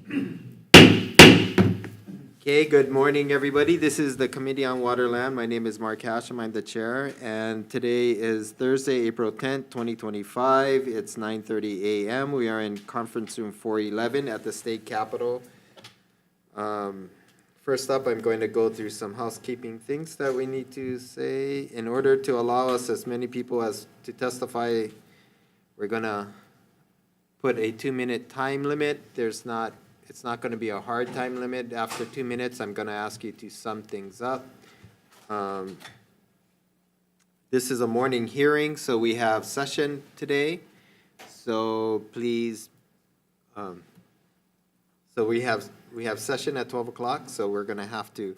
Okay, good morning, everybody. This is the Committee on Waterland. My name is Mark Hashem. I'm the chair, and today is Thursday, April 10th, 2025. It's 9:30 a.m. We are in conference room 411 at the state capitol. First up, I'm going to go through some housekeeping things that we need to say. In order to allow us as many people as to testify, we're going to put a 2-minute time limit. It's not going to be a hard time limit. After 2 minutes, I'm going to ask you to sum things up. This is a morning hearing, so we have session today. So please, so we have session at 12 o'clock, so we're going to have to,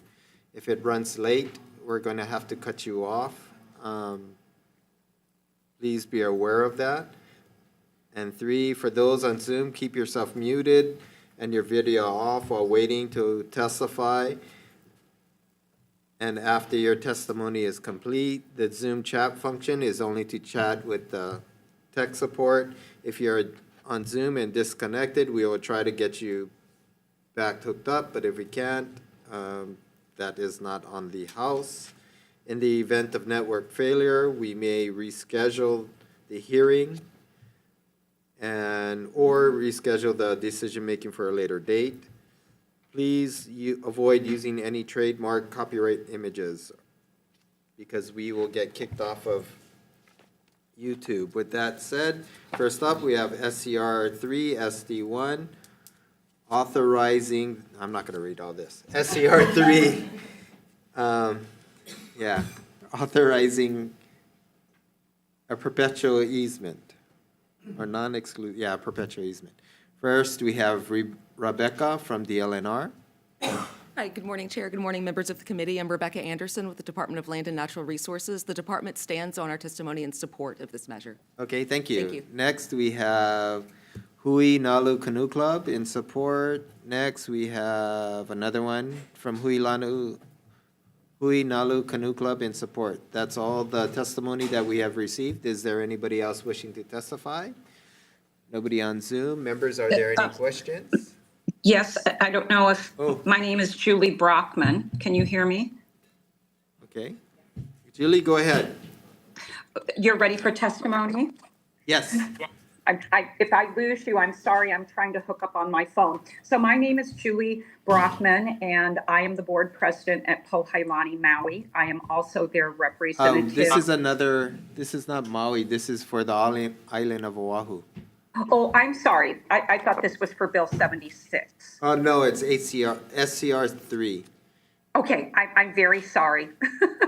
if it runs late, we're going to have to cut you off. Please be aware of that. And 3, for those on Zoom, keep yourself muted and your video off while waiting to testify. And after your testimony is complete, the Zoom chat function is only to chat with the tech support. If you're on Zoom and disconnected, we will try to get you back hooked up, but if we can't, that is not on the house. In the event of network failure, we may reschedule the hearing or reschedule the decision-making for a later date. Please avoid using any trademark copyright images because we will get kicked off of YouTube. With that said, first up, we have SCR 3, SD1, authorizing, I'm not going to read all this, SCR 3, authorizing a perpetual easement. Or non-exclusive, perpetual easement. First, we have Rebecca from the LNR. Hi, good morning, Chair. Good morning, members of the committee. I'm Rebecca Anderson with the Department of Land and Natural Resources. The department stands on our testimony in support of this measure. Okay, thank you. Thank you. Next, we have Hui Nalu Canoe Club in support. Next, we have another one from Hui Nalu Canoe Club in support. That's all the testimony that we have received. Is there anybody else wishing to testify? Nobody on Zoom. Members, are there any questions? Yes, I don't know if, my name is Julie Brockman. Can you hear me? Okay. Julie, go ahead. You're ready for testimony? Yes. If I lose you, I'm sorry. I'm trying to hook up on my phone. So my name is Julie Brockman, and I am the board president at Pohailani, Maui. I am also their representative. This is not Maui. This is for the island of Oahu. Oh, I'm sorry. I thought this was for Bill 76. Oh, no, it's SCR 3. Okay, I'm very sorry.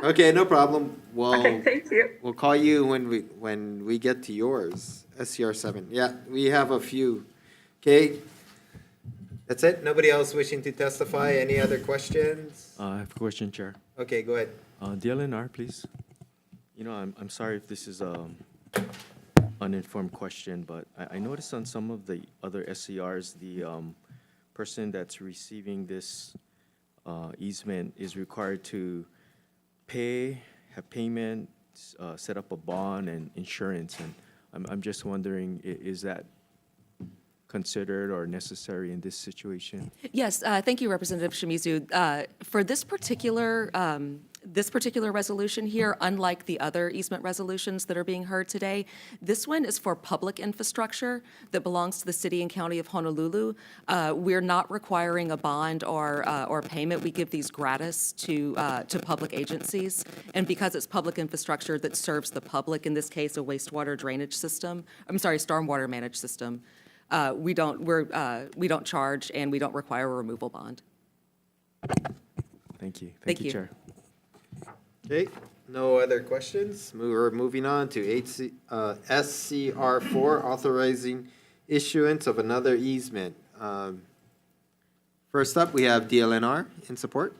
Okay, no problem. Well, Okay, thank you. We'll call you when we get to yours. SCR 7. Yeah, we have a few. Okay. That's it? Nobody else wishing to testify? Any other questions? I have a question, Chair. Okay, go ahead. DLNR, please. You know, I'm sorry if this is an uninformed question, but I noticed on some of the other SCRs, the person that's receiving this easement is required to have payment, set up a bond and insurance. And I'm just wondering, is that considered or necessary in this situation? Yes, thank you, Representative Shimizu. For this particular resolution here, unlike the other easement resolutions that are being heard today, this one is for public infrastructure that belongs to the city and county of Honolulu. We're not requiring a bond or payment. We give these gratis to public agencies, and because it's public infrastructure that serves the public, in this case, a wastewater drainage system. Stormwater managed system. We don't charge and we don't require a removal bond. Thank you. Thank you. Chair. Okay, no other questions? We're moving on to SCR 4, authorizing issuance of another easement. First up, we have DLNR in support.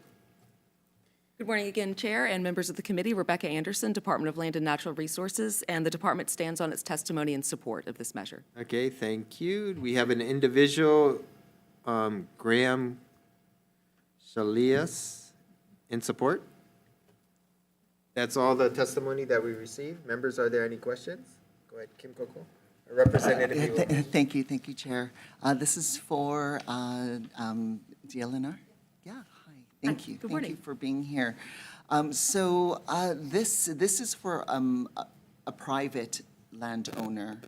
Good morning again, Chair and members of the committee. Rebecca Anderson, Department of Land and Natural Resources, and the department stands on its testimony in support of this measure. Okay, thank you. We have an individual, Graham Shalias, in support. That's all the testimony that we received. Members, are there any questions? Go ahead, Kim Coco. Representative, you will- Thank you, Chair. This is for Eleanor. Yeah, hi. Thank you. Good Thank you morning. for being here. This is for a private landowner.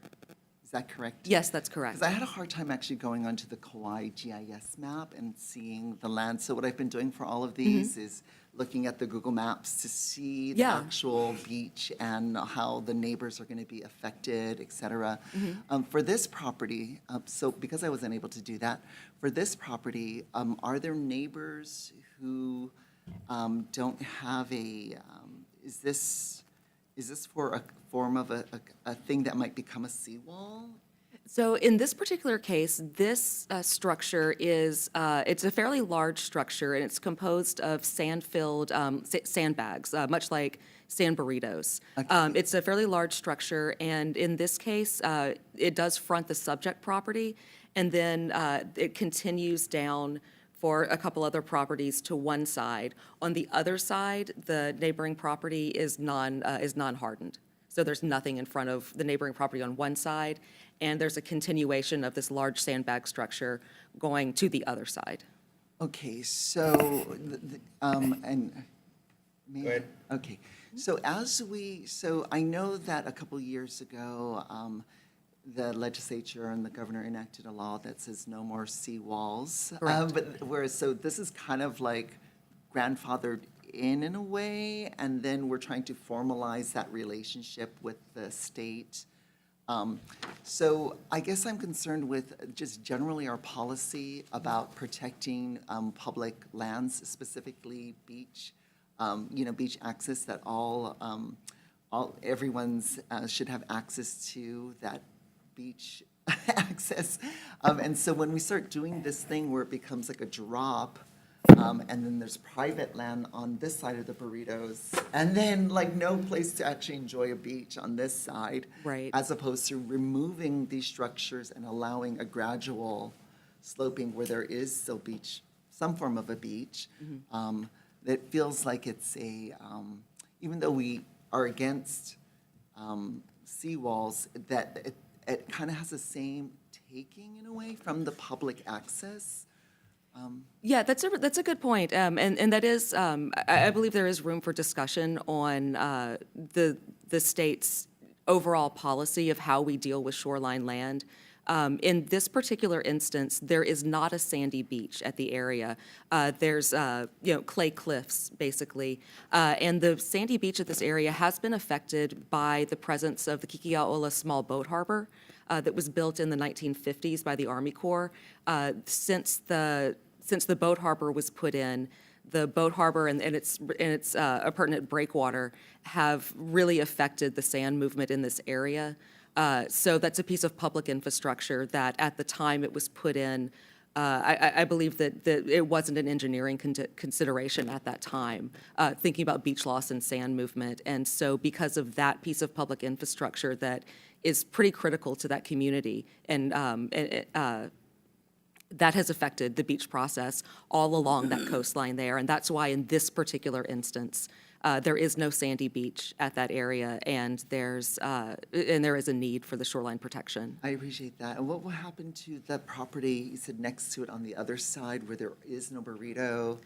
Is that correct? Yes, that's correct. Because I had a hard time actually going onto the Kauai GIS map and seeing the land. So what I've been doing for all of these is looking at the Google Maps to see the Yeah. actual beach and how the neighbors are going to be affected, et cetera. For this property, so because I wasn't able to do that, for this property, are there neighbors who don't have is this for a form of a thing that might become a seawall? So in this particular case, this structure is, it's a fairly large structure, and it's composed of sand-filled sandbags, much like sand burritos. It's a fairly large structure, and in this case, it does front the subject property, and then it continues down for a couple other properties to one side. On the other side, the neighboring property is non-hardened. So there's nothing in front of the neighboring property on one side, and there's a continuation of this large sandbag structure going to the other side. Okay, so, and. may Go ahead. Okay, so so I know that a couple years ago, the legislature and the governor enacted a law that says no more seawalls. Correct. So this is kind of like grandfathered in a way, and then we're trying to formalize that relationship with the state. So I guess I'm concerned with just generally our policy about protecting public lands, specifically beach, beach access, that everyone's should have access to that beach access. And so when we start doing this thing where it becomes like a drop, and then there's private land on this side of the burritos, and then like no place to actually enjoy a beach on this side. Right. As opposed to removing these structures and allowing a gradual sloping where there is still beach, some form of a beach. It feels like it's even though we are against seawalls, that it kind of has the same taking in a way from the public access. Yeah, that's a good point, and that is, I believe there is room for discussion on the state's overall policy of how we deal with shoreline land. In this particular instance, there is not a sandy beach at the area. There's clay cliffs basically, and the sandy beach at this area has been affected by the presence of the Kikiaola Small Boat Harbor that was built in the 1950s by the Army Corps. Since the boat harbor was put in, the boat harbor and its appurtenant breakwater have really affected the sand movement in this area. So that's a piece of public infrastructure that at the time it was put in, I believe that it wasn't an engineering consideration at that time, thinking about beach loss and sand movement. And so because of that piece of public infrastructure that is pretty critical to that community, and that has affected the beach process all along that coastline there. And that's why in this particular instance, there is no sandy beach at that area, and there is a need for the shoreline protection. I appreciate that. And what will happen to the property, you said next to it on the other side where there is no burrito?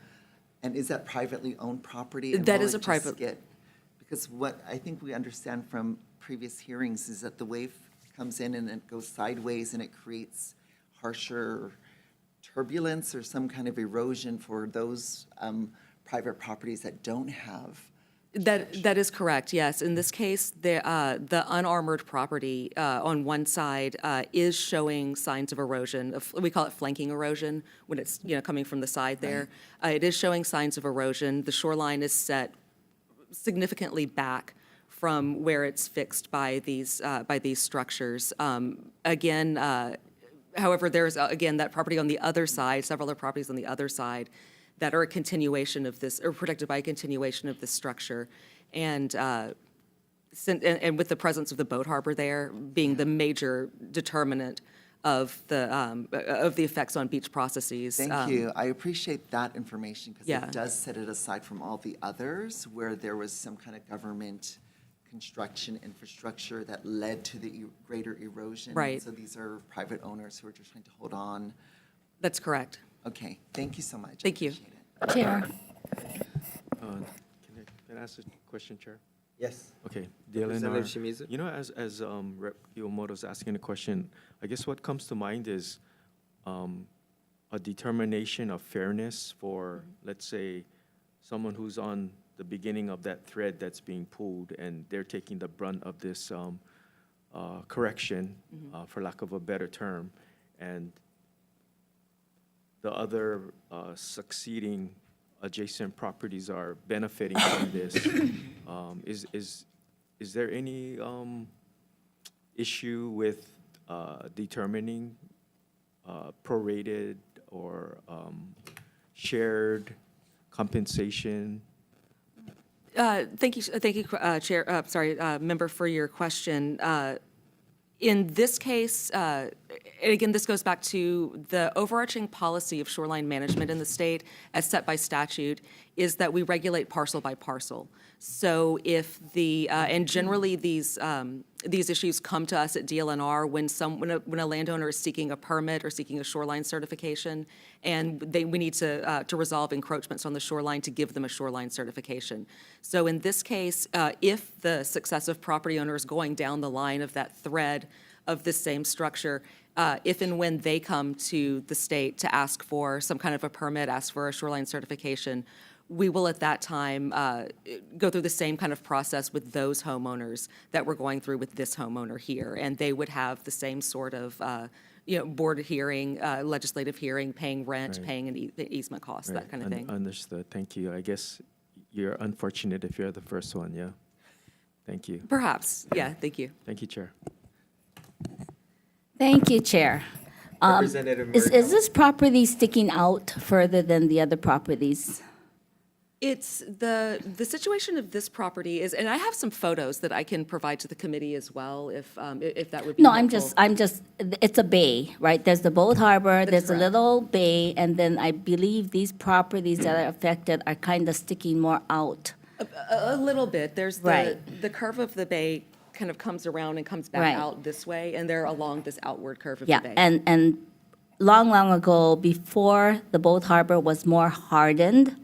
And is that privately owned property? And That will is it a private- just get- Because what I think we understand from previous hearings is that the wave comes in and it goes sideways and it creates harsher turbulence or some kind of erosion for those private properties that don't have. That is correct, yes. In this case, the unarmored property on one side is showing signs of erosion. We call it flanking erosion when it's coming from the side there. It is showing signs of erosion. The shoreline is set significantly back from where it's fixed by these structures. However, there's again that property on the other side, several other properties on the other side that are a continuation of this, or protected by a continuation of this structure. And with the presence of the boat harbor there being the major determinant of the effects on beach processes. Thank you. I appreciate that information because Yeah. it does set it aside from all the others where there was some kind of government construction infrastructure that led to the greater erosion. Right. So these are private owners who are just trying to hold on. That's correct. Okay, thank you so much. I Thank you. appreciate it. Chair. Can I ask a question, Chair? Yes. Okay, Representative DLNR. Shimizu? You know, as Rep. Iwamoto's asking a question, I guess what comes to mind is a determination of fairness for, let's say, someone who's on the beginning of that thread that's being pulled, and they're taking the brunt of this correction, for lack of a better term, and the other succeeding adjacent properties are benefiting from this. Is there any issue with determining prorated or shared compensation? Thank you, Chair, Member, for your question. In this case, and again, this goes back to the overarching policy of shoreline management in the state, as set by statute, is that we regulate parcel by parcel. So if and generally these issues come to us at DLNR when a landowner is seeking a permit or seeking a shoreline certification, and we need to resolve encroachments on the shoreline to give them a shoreline certification. So in this case, if the successive property owner is going down the line of that thread of this same structure, if and when they come to the state to ask for some kind of a permit, ask for a shoreline certification, we will at that time go through the same kind of process with those homeowners that we're going through with this homeowner here. And they would have the same sort of, board hearing, legislative hearing, paying rent, Right. paying an easement costs, that Right, kind of thing. Understood, thank you. I guess you're unfortunate if you're the first one, yeah? Thank you. Perhaps, yeah, thank you. Thank you, Chair. Thank you, Chair. Representative Is Murdoch? this property sticking out further than the other properties? It's the situation of this property is, and I have some photos that I can provide to the committee as well, if that would be No, helpful. I'm just, it's a bay, right? There's the boat harbor, there's a correct. little bay, and then I believe these properties that are affected are kind of sticking more out. A little bit. There's Right. the curve of the bay kind of comes around and comes back Right. out this way, and they're along this outward curve of Yeah, the bay. and long ago, before the boat harbor was more hardened,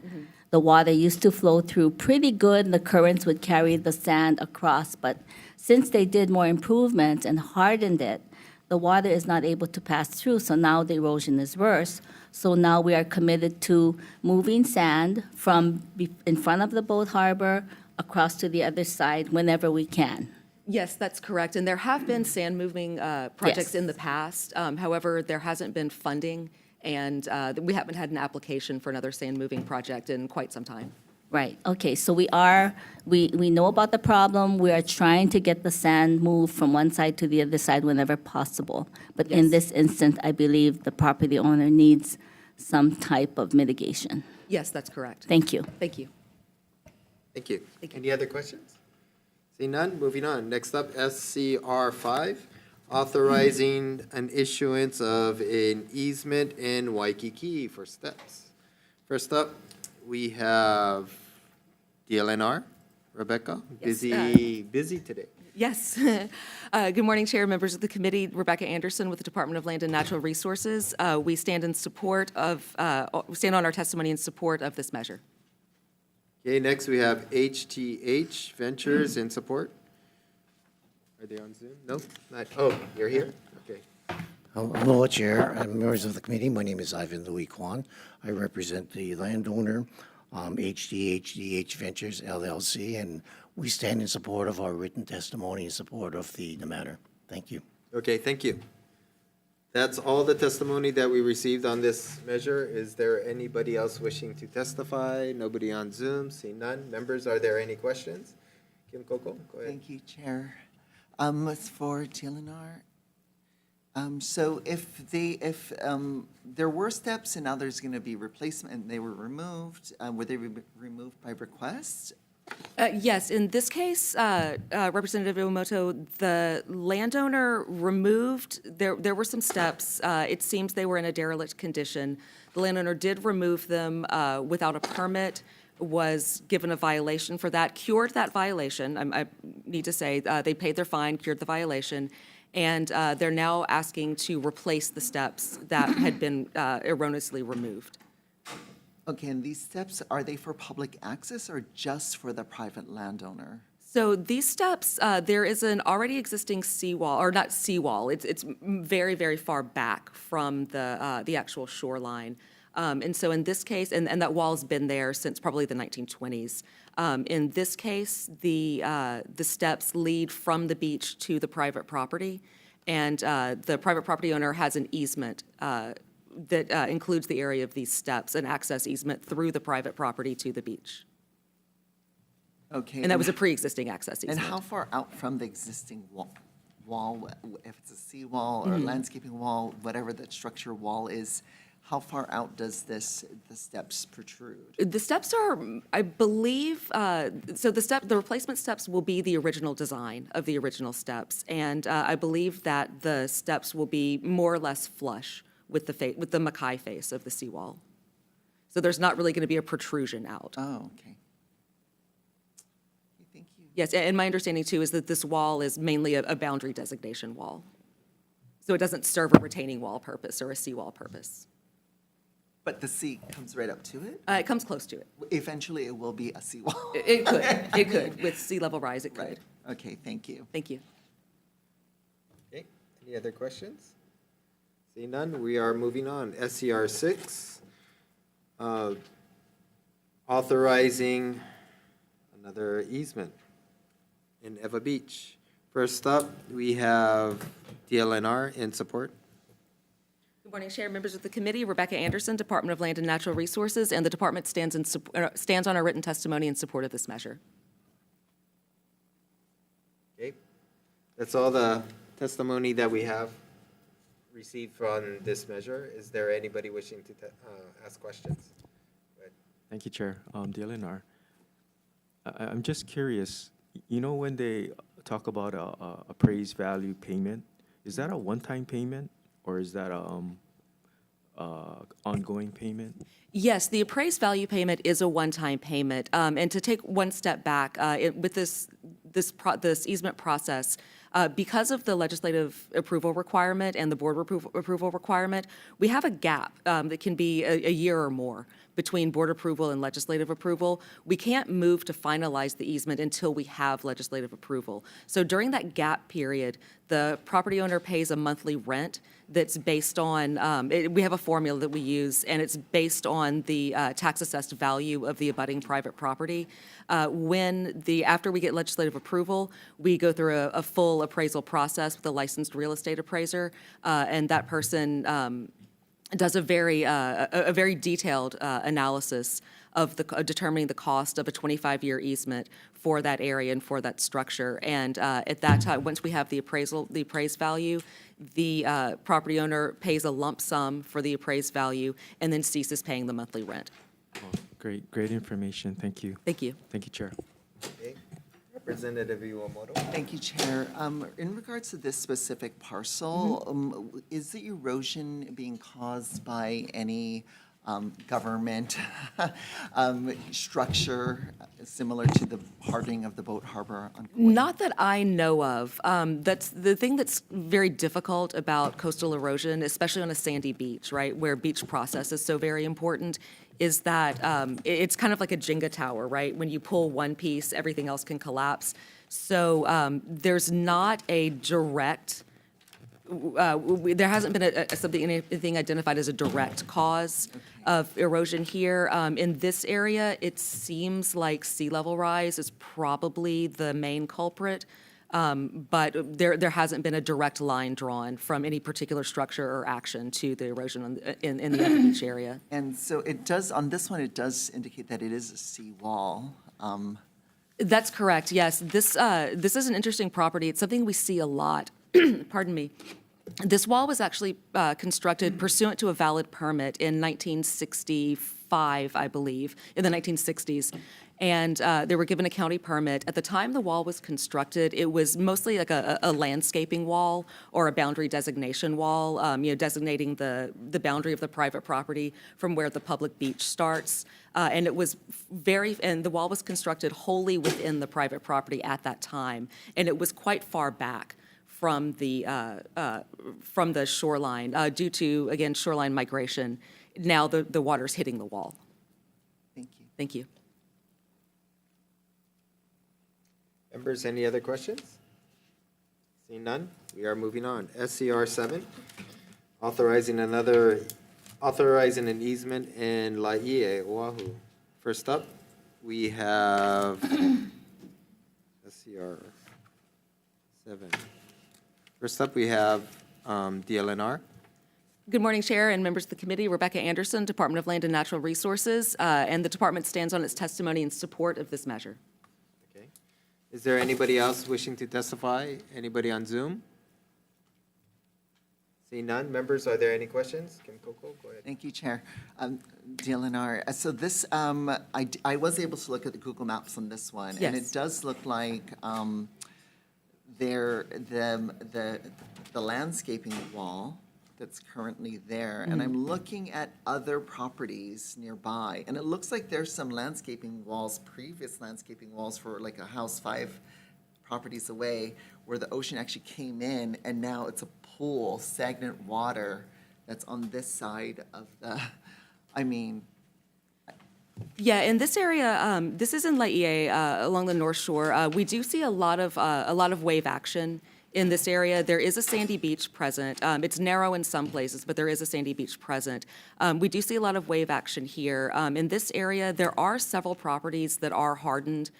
the water used to flow through pretty good, and the currents would carry the sand across. But since they did more improvements and hardened it, the water is not able to pass through, so now the erosion is worse. So now we are committed to moving sand from in front of the boat harbor across to the other side whenever we can. Yes, that's correct. And there have been sand moving projects Yes. in the past. However, there hasn't been funding, and we haven't had an application for another sand moving project in quite some time. Right, okay, so we know about the problem, we are trying to get the sand moved from one side to the other side whenever possible. But in Yes. this instance, I believe the property owner needs some type of mitigation. Yes, that's correct. Thank you. Thank you. Thank you. Thank you. Any other questions? See none, moving on. Next up, SCR 5, authorizing an issuance of an easement in Waikiki for steps. First up, we have DLNR. Rebecca, Yes, busy today. Yes. Good morning, Chair, members of the committee. Rebecca Anderson with the Department of Land and Natural Resources. We stand in support of, stand on our testimony in support of this measure. Okay, next we have HTH Ventures in support. Are they on Zoom? No? Not, oh, you're here? Okay. Hello, Chair and members of the committee. My name is Ivan Louis Kwan. I represent the landowner, HTH Ventures LLC, and we stand in support of our written testimony in support of the matter. Thank you. Okay, thank you. That's all the testimony that we received on this measure. Is there anybody else wishing to testify? Nobody on Zoom? See none. Members, are there any questions? Kim Coco, go ahead. Thank you, Chair. It's for TLNR. So if there were steps and now there's going to be replacement and they were removed, were they removed by request? Yes, in this case, Representative Iwamoto, the landowner removed, there were some steps. It seems they were in a derelict condition. The landowner did remove them without a permit. was given a violation for that, cured that violation. I need to say, they paid their fine, cured the violation, and they're now asking to replace the steps that had been erroneously removed. Okay, and these steps, are they for public access or just for the private landowner? So these steps, there is an already existing seawall, or not seawall, it's very, very far back from the actual shoreline. And so in this case, and that wall's been there since probably the 1920s. In this case, the steps lead from the beach to the private property, and the private property owner has an easement that includes the area of these steps, an access easement through the private property to the beach. Okay. And that was a pre-existing access And easement. how far out from the existing wall, if it's a seawall or a landscaping wall, whatever that structure wall is, how far out does the steps protrude? The steps are, I believe, so the replacement steps will be the original design of the original steps. And I believe that the steps will be more or less flush with the Mackay face of the seawall. So there's not really going to be a protrusion out. Oh, okay. Thank you. Yes, and my understanding too is that this wall is mainly a boundary designation wall. So it doesn't serve a retaining wall purpose or a seawall purpose. But the sea comes right up to it? It comes close to it. Eventually, it will be a seawall. It could. With sea level rise, it could. Right. Okay, thank you. Thank you. Okay, any other questions? See none, we are moving on. SCR 6, authorizing another easement in Eva Beach. First up, we have DLNR in support. Good morning, Chair, members of the committee. Rebecca Anderson, Department of Land and Natural Resources, and the department stands on our written testimony in support of this measure. Okay, that's all the testimony that we have received from this measure. Is there anybody wishing to ask questions? Go ahead. Thank you, Chair. DLNR. I'm just curious, you know, when they talk about a appraised value payment, is that a one-time payment or is that a ongoing payment? Yes, the appraised value payment is a one-time payment. And to take one step back, with this easement process, because of the legislative approval requirement and the board approval requirement, we have a gap that can be a year or more between board approval and legislative approval. We can't move to finalize the easement until we have legislative approval. So during that gap period, the property owner pays a monthly rent that's based on, we have a formula that we use, and it's based on the tax assessed value of the abutting private property. After we get legislative approval, we go through a full appraisal process with a licensed real estate appraiser, and that person does a very detailed analysis of determining the cost of a 25-year easement for that area and for that structure. And at that time, once we have the appraised value, the property owner pays a lump sum for the appraised value and then ceases paying the monthly rent. Oh, great information. Thank you. Thank you. Thank you, Chair. Okay. Representative Iwamoto. Thank you, Chair. In regards to this specific parcel, is the erosion being caused by any government structure similar to the hardening of the boat harbor on Kauai? Not that I know of. That's the thing that's very difficult about coastal erosion, especially on a sandy beach, right, where beach process is so very important, is that it's kind of like a Jenga tower, right? When you pull one piece, everything else can collapse. So there's not a direct, there hasn't been anything identified as a direct cause of erosion here. In this area, it seems like sea level rise is probably the main culprit. But there hasn't been a direct line drawn from any particular structure or action to the erosion in the Eva Beach area. And so it does, on this one, it does indicate that it is a seawall. That's correct, yes. This is an interesting property. It's something we see a lot, pardon me, This wall was actually constructed pursuant to a valid permit in 1965, I believe, in the 1960s. And they were given a county permit. At the time the wall was constructed, it was mostly like a landscaping wall or a boundary designation wall, designating the boundary of the private property from where the public beach starts. And the wall was constructed wholly within the private property at that time. And it was quite far back from the shoreline due to, again, shoreline migration. Now the water's hitting the wall. Thank you. Thank you. Members, any other questions? Seeing none, we are moving on. SCR 7, authorizing an easement in Laie, Oahu. First up, we have SCR 7. First up, we have DLNR. Good morning, Chair and members of the committee. Rebecca Anderson, Department of Land and Natural Resources, and the department stands on its testimony in support of this measure. Okay. Is there anybody else wishing to testify? Anybody on Zoom? Seeing none, members, are there any questions? Kim Coco, go ahead. Thank you, Chair. DLNR, so this, I was able to look at the Google Maps on this one. And Yes. it does look like the landscaping wall that's currently there. And I'm looking at other properties nearby. And it looks like there's some landscaping walls, previous landscaping walls for like a house 5 properties away, where the ocean actually came in, and now it's a pool, stagnant water that's on this side of the, Yeah, in this area, this is in Laie, along the North Shore. We do see a lot of wave action in this area. There is a sandy beach present. It's narrow in some places, but there is a sandy beach present. We do see a lot of wave action here. In this area, there are several properties that are hardened,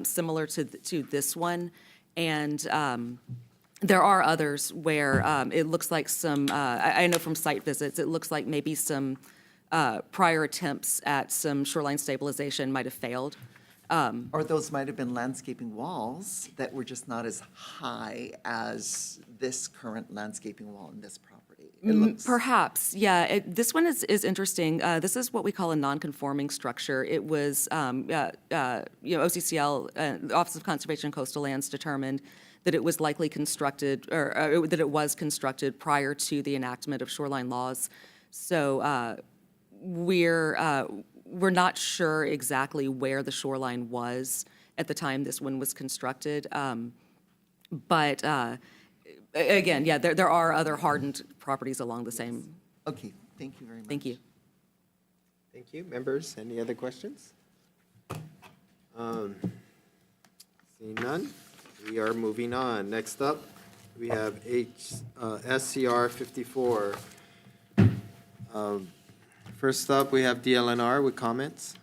similar to this one, and there are others where it looks like some. I know from site visits, it looks like maybe some prior attempts at some shoreline stabilization might have failed. or those might have been landscaping walls that were just not as high as this current landscaping wall in this property. It looks, Perhaps, yeah. This one is interesting. This is what we call a non-conforming structure. It was, OCCL, the Office of Conservation and Coastal Lands, determined that it was likely constructed, or that it was constructed prior to the enactment of shoreline laws. So we're not sure exactly where the shoreline was at the time this one was constructed. But again, yeah, there are other hardened properties along the same. okay, thank you very much. Thank you. Thank you. Members, any other questions? Seeing none, we are moving on. Next up, we have SCR 54. First up, we have DLNR with comments.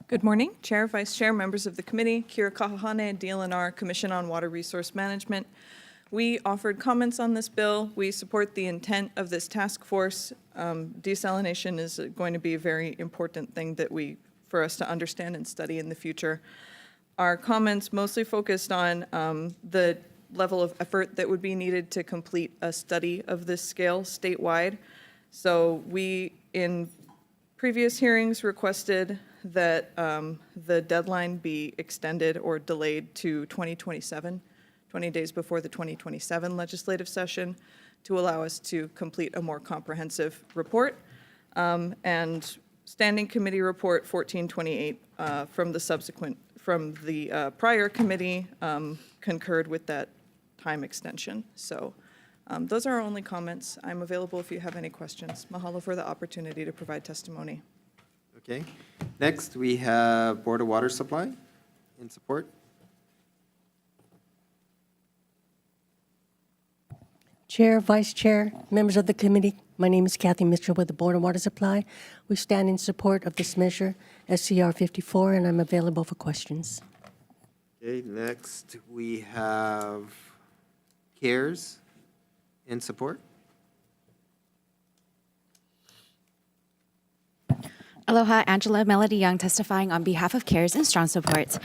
Good morning, Chair, Vice Chair, members of the committee, Kira Kahahane, DLNR, Commission on Water Resource Management. We offered comments on this bill. We support the intent of this task force. Desalination is going to be a very important thing for us to understand and study in the future. Our comments mostly focused on the level of effort that would be needed to complete a study of this scale statewide. So we, in previous hearings, requested that the deadline be extended or delayed to 2027, 20 days before the 2027 legislative session, to allow us to complete a more comprehensive report. And Standing Committee Report 1428 from the prior committee concurred with that time extension. So those are our only comments. I'm available if you have any questions. Mahalo for the opportunity to provide testimony. Okay. Next, we have Board of Water Supply in support. Chair, Vice Chair, members of the committee, my name is Kathy Mitchell with the Board of Water Supply. We stand in support of this measure, SCR 54, and I'm available for questions. Okay, next, we have CARES in support. Aloha, Angela Melody Young testifying on behalf of CARES and Strong Supports.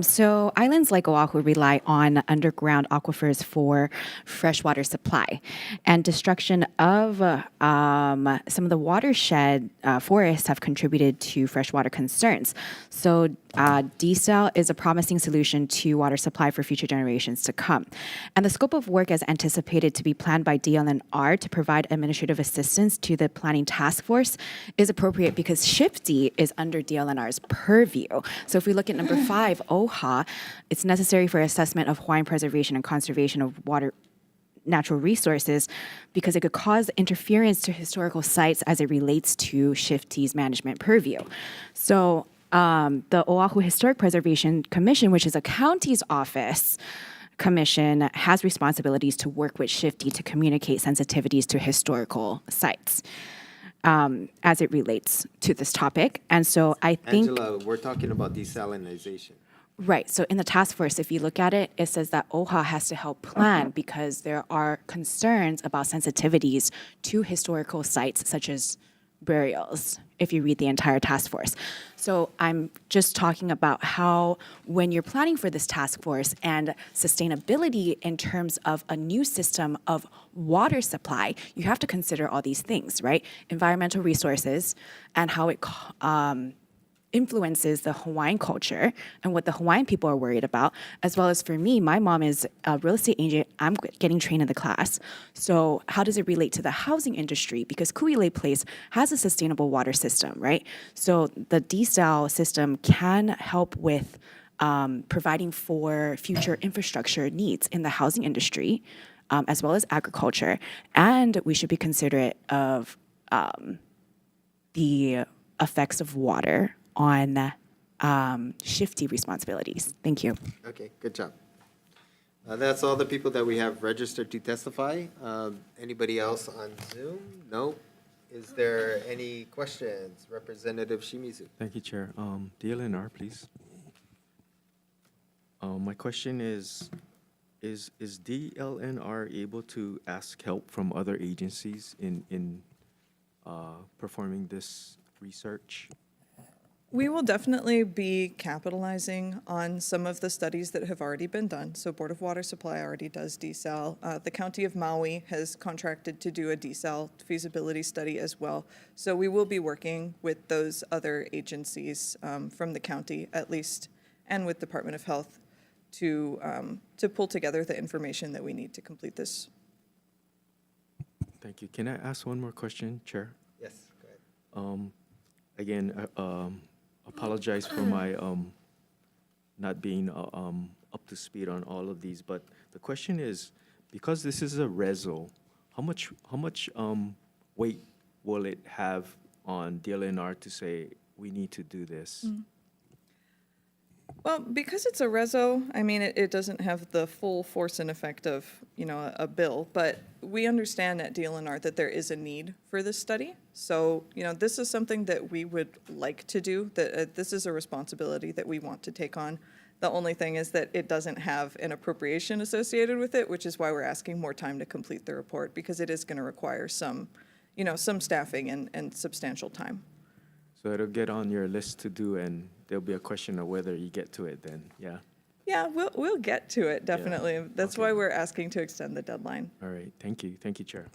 So islands like Oahu rely on underground aquifers for freshwater supply, and destruction of some of the watershed forests have contributed to freshwater concerns. So desal is a promising solution to water supply for future generations to come. And the scope of work is anticipated to be planned by DLNR to provide administrative assistance to the planning task force is appropriate because SHIFT is under DLNR's purview. So if we look at number 5, OHA, it's necessary for assessment of Hawaiian preservation and conservation of water natural resources because it could cause interference to historical sites as it relates to SHIFT's management purview. So the Oahu Historic Preservation Commission, which is a county's office commission, has responsibilities to work with SHIFT to communicate sensitivities to historical sites as it relates to this topic. And so I think... Angela, we're talking about desalinization. Right. So in the task force, if you look at it, it says that OHA has to help plan because there are concerns about sensitivities to historical sites such as burials, if you read the entire task force. So I'm just talking about how when you're planning for this task force and sustainability in terms of a new system of water supply, you have to consider all these things, right? Environmental resources and how it influences the Hawaiian culture and what the Hawaiian people are worried about, as well as for me, my mom is a real estate agent. I'm getting trained in the class. So how does it relate to the housing industry? Because Kuilei Place has a sustainable water system, right? So the desal system can help with providing for future infrastructure needs in the housing industry, as well as agriculture. And we should be considerate of the effects of water on shifty responsibilities. Thank you. Okay, good job. That's all the people that we have registered to testify. Anybody else on Zoom? No? Is there any questions? Representative Shimizu. Thank you, Chair. DLNR, please. My question is DLNR able to ask help from other agencies in performing this research? We will definitely be capitalizing on some of the studies that have already been done. So Board of Water Supply already does desal. The County of Maui has contracted to do a desal feasibility study as well. So we will be working with those other agencies from the county, at least, and with Department of Health to pull together the information that we need to complete this. Thank you. Can I ask one more question, Chair? Yes, go ahead. Again, apologize for my not being up to speed on all of these, but the question is, because this is a reso, how much weight will it have on DLNR to say we need to do this? Well, because it's a reso, I mean, it doesn't have the full force and effect of, a bill, but we understand at DLNR that there is a need for this study. So, this is something that we would like to do, that this is a responsibility that we want to take on. The only thing is that it doesn't have an appropriation associated with it, which is why we're asking more time to complete the report, because it is going to require some staffing and substantial time. So it'll get on your list to do, and there'll be a question of whether you get to it then, yeah? Yeah, we'll get to it, definitely. That's Okay. why we're asking to extend the deadline. All right, thank you, Chair.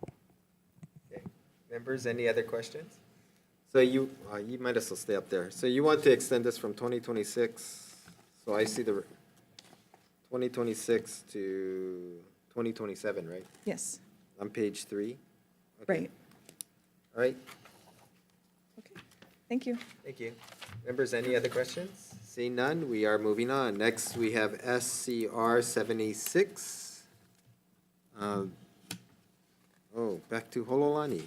Okay. Members, any other questions? So you might as well stay up there. So you want to extend this from 2026, so I see the 2026 to 2027, right? Yes, On page 3? Okay. right. All right, Okay, thank you. thank you. Members, any other questions? Seeing none, we are moving on. Next, we have SCR 76. Back to Hololani.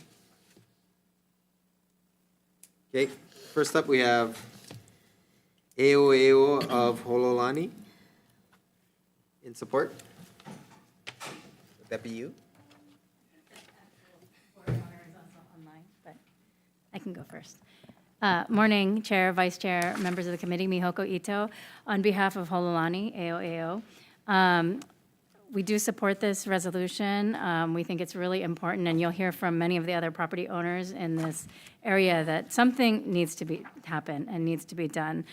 Okay, first up, we have AOAO of Hololani. In support? Would that be you? I can go first. Morning, Chair, Vice Chair, members of the committee, Mihoko Ito. On behalf of Hololani, AOAO, We do support this resolution. We think it's really important, and you'll hear from many of the other property owners in this area that something needs to happen and needs to be done.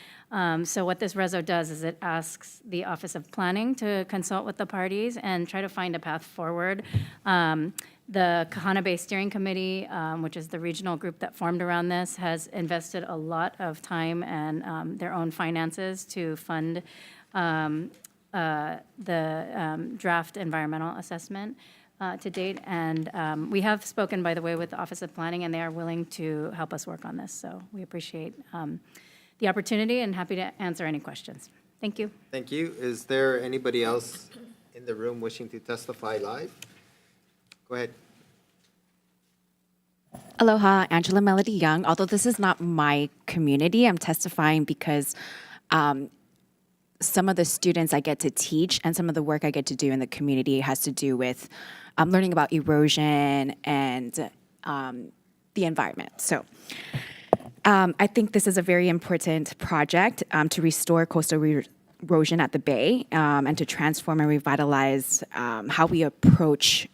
So what this reso does is it asks the Office of Planning to consult with the parties and try to find a path forward. The Kahana Bay Steering Committee, which is the regional group that formed around this, has invested a lot of time and their own finances to fund the draft environmental assessment to date. And we have spoken, by the way, with the Office of Planning, and they are willing to help us work on this. So we appreciate the opportunity and happy to answer any questions. Thank you. Thank you. Is there anybody else in the room wishing to testify live? Go ahead. Aloha, Angela Melody Young. Although this is not my community, I'm testifying because some of the students I get to teach and some of the work I get to do in the community has to do with learning about erosion and the environment. So I think this is a very important project to restore coastal erosion at the Bay and to transform and revitalize how we approach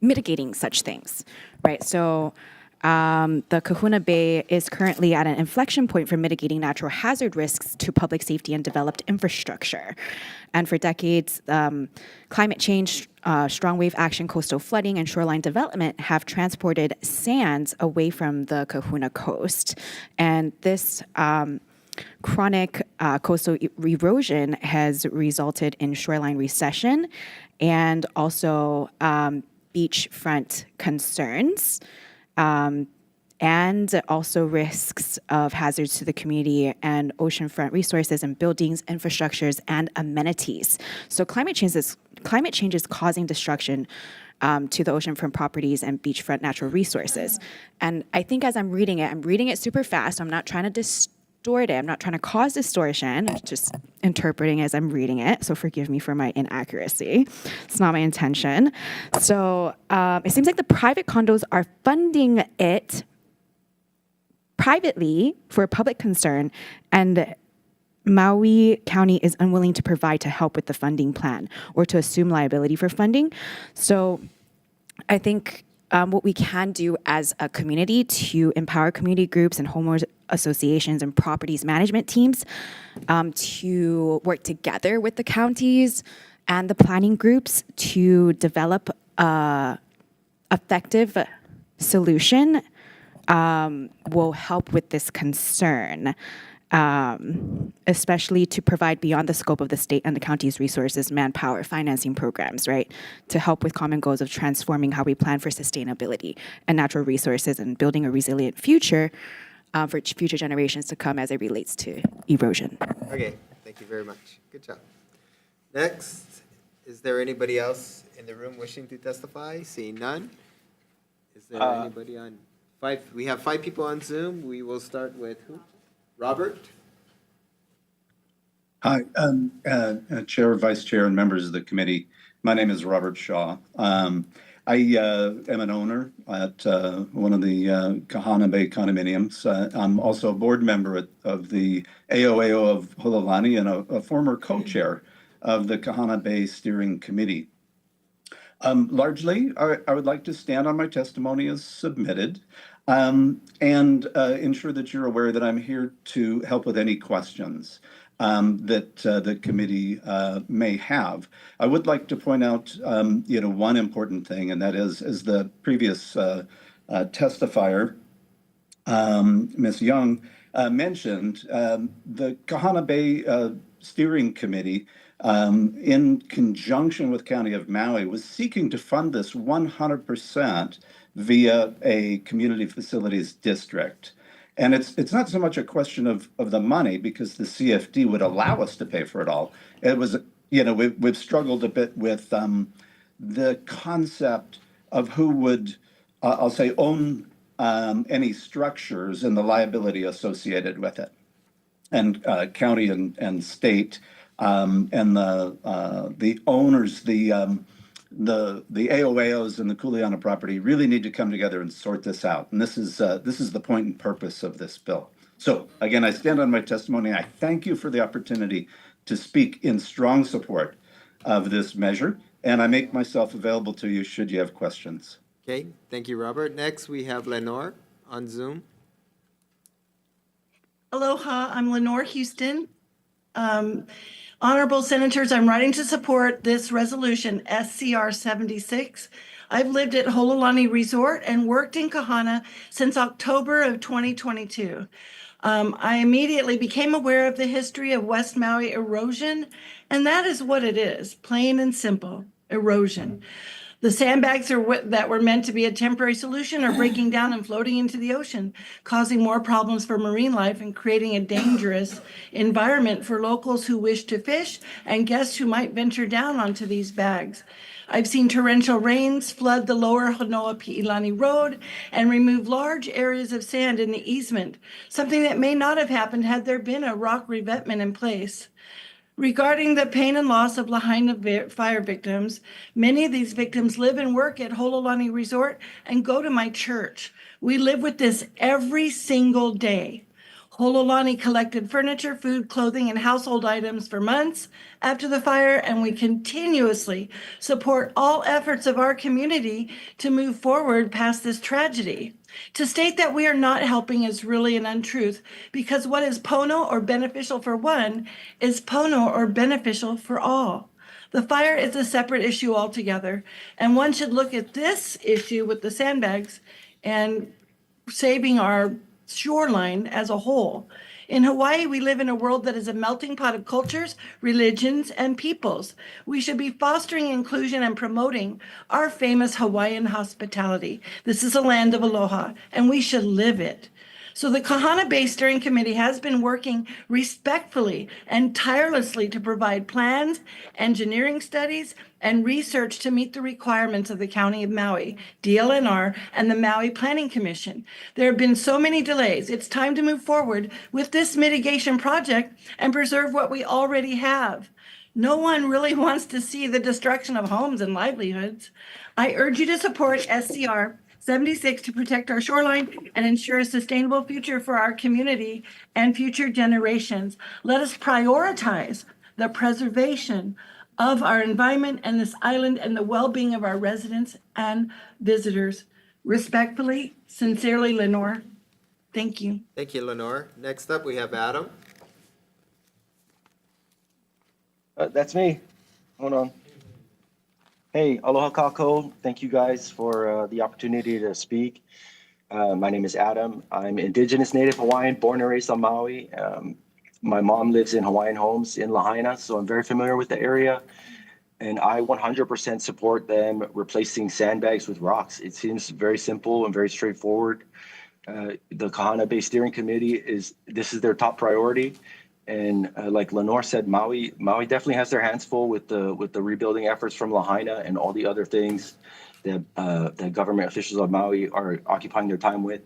mitigating such things, right? So the Kahuna Bay is currently at an inflection point for mitigating natural hazard risks to public safety and developed infrastructure. And for decades, climate change, strong wave action, coastal flooding, and shoreline development have transported sands away from the Kahuna coast. And this chronic coastal erosion has resulted in shoreline recession and also beachfront concerns. And also risks of hazards to the community and oceanfront resources and buildings, infrastructures, and amenities. So climate change is causing destruction to the oceanfront properties and beachfront natural resources. And I think as I'm reading it super fast. I'm not trying to distort it. I'm not trying to cause distortion. I'm just interpreting as I'm reading it. So forgive me for my inaccuracy. It's not my intention. So it seems like the private condos are funding it privately for public concern, and Maui County is unwilling to provide to help with the funding plan or to assume liability for funding. So I think what we can do as a community to empower community groups and homeowners associations and properties management teams to work together with the counties and the planning groups to develop a effective solution will help with this concern, especially to provide beyond the scope of the state and the county's resources, manpower, financing programs, right, to help with common goals of transforming how we plan for sustainability and natural resources and building a resilient future for future generations to come as it relates to erosion. Okay, thank you very much. Good job. Next, is there anybody else in the room wishing to testify? Seeing none? Is there anybody on? We have 5 people on Zoom. We will start with who? Robert? Hi, Chair, Vice Chair, and members of the committee. My name is Robert Shaw. I am an owner at one of the Kahana Bay condominiums. I'm also a board member of the AOAO of Hololani and a former co-chair of the Kahana Bay Steering Committee. Largely, I would like to stand on my testimony as submitted and ensure that you're aware that I'm here to help with any questions that the committee may have. I would like to point out, one important thing, and that is, as the previous testifier, Ms. Young, mentioned, the Kahana Bay Steering Committee, in conjunction with County of Maui, was seeking to fund this 100% via a community facilities district. And it's not so much a question of the money, because the CFD would allow us to pay for it all. It was, we've struggled a bit with the concept of who would, I'll say, own any structures and the liability associated with it. And county and state and the owners, the AOAOs and the Kuleana property really need to come together and sort this out. And this is the point and purpose of this bill. So again, I stand on my testimony. I thank you for the opportunity to speak in strong support of this measure, and I make myself available to you should you have questions. Okay, thank you, Robert. Next, we have Lenore on Zoom. Aloha, I'm Lenore Houston. Honorable Senators, I'm writing to support this resolution, SCR 76. I've lived at Hololani Resort and worked in Kahana since October of 2022. I immediately became aware of the history of West Maui erosion, and that is what it is, plain and simple, erosion. The sandbags that were meant to be a temporary solution are breaking down and floating into the ocean, causing more problems for marine life and creating a dangerous environment for locals who wish to fish and guests who might venture down onto these bags. I've seen torrential rains flood the lower Hanoa Pi'ilani Road and remove large areas of sand in the easement, something that may not have happened had there been a rock revetment in place. Regarding the pain and loss of Lahaina fire victims, many of these victims live and work at Hololani Resort and go to my church. We live with this every single day. Hololani collected furniture, food, clothing, and household items for months after the fire, and we continuously support all efforts of our community to move forward past this tragedy. To state that we are not helping is really an untruth, because what is pono or beneficial for one is pono or beneficial for all. The fire is a separate issue altogether, and one should look at this issue with the sandbags and saving our shoreline as a whole. In Hawaii, we live in a world that is a melting pot of cultures, religions, and peoples. We should be fostering inclusion and promoting our famous Hawaiian hospitality. This is a land of aloha, and we should live it. So the Kahana Bay Steering Committee has been working respectfully and tirelessly to provide plans, engineering studies, and research to meet the requirements of the County of Maui, DLNR, and the Maui Planning Commission. There have been so many delays. It's time to move forward with this mitigation project and preserve what we already have. No one really wants to see the destruction of homes and livelihoods. I urge you to support SCR 76 to protect our shoreline and ensure a sustainable future for our community and future generations. Let us prioritize the preservation of our environment and this island and the well-being of our residents and visitors. Respectfully, sincerely, Lenore. Thank you. Thank you, Lenore. Next up, we have Adam. That's me. Hold on. Hey, aloha kako. Thank you guys for the opportunity to speak. My name is Adam. I'm Indigenous Native Hawaiian, born and raised on Maui. My mom lives in Hawaiian homes in Lahaina, so I'm very familiar with the area. And I 100% support them replacing sandbags with rocks. It seems very simple and very straightforward. The Kahana Bay Steering Committee this is their top priority. And like Lenore said, Maui definitely has their hands full with the rebuilding efforts from Lahaina and all the other things that the government officials of Maui are occupying their time with.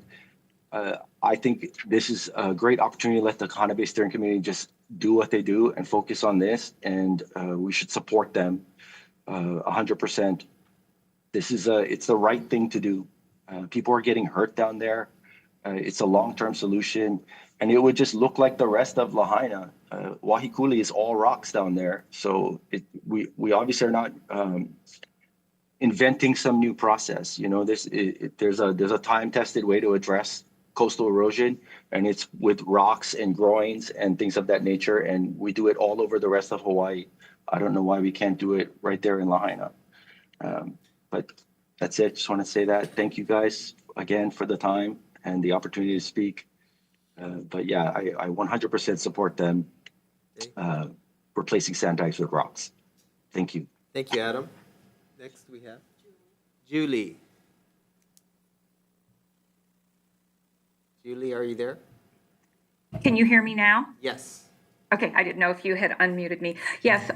I think this is a great opportunity to let the Kahana Bay Steering Committee just do what they do and focus on this, and we should support them 100%. It's the right thing to do. People are getting hurt down there. It's a long-term solution. And it would just look like the rest of Lahaina. Wahikuli is all rocks down there. So we obviously are not inventing some new process. You know, there's a time-tested way to address coastal erosion, and it's with rocks and groins and things of that nature. And we do it all over the rest of Hawaii. I don't know why we can't do it right there in Lahaina. But that's it. Just want to say that. Thank you guys again for the time and the opportunity to speak. But yeah, I 100% support them replacing sandbags with rocks. Thank you. Thank you, Adam. Next, we have Julie. Julie, are you there? Can you hear me now? Yes. Okay, I didn't know if you had unmuted me. Yes,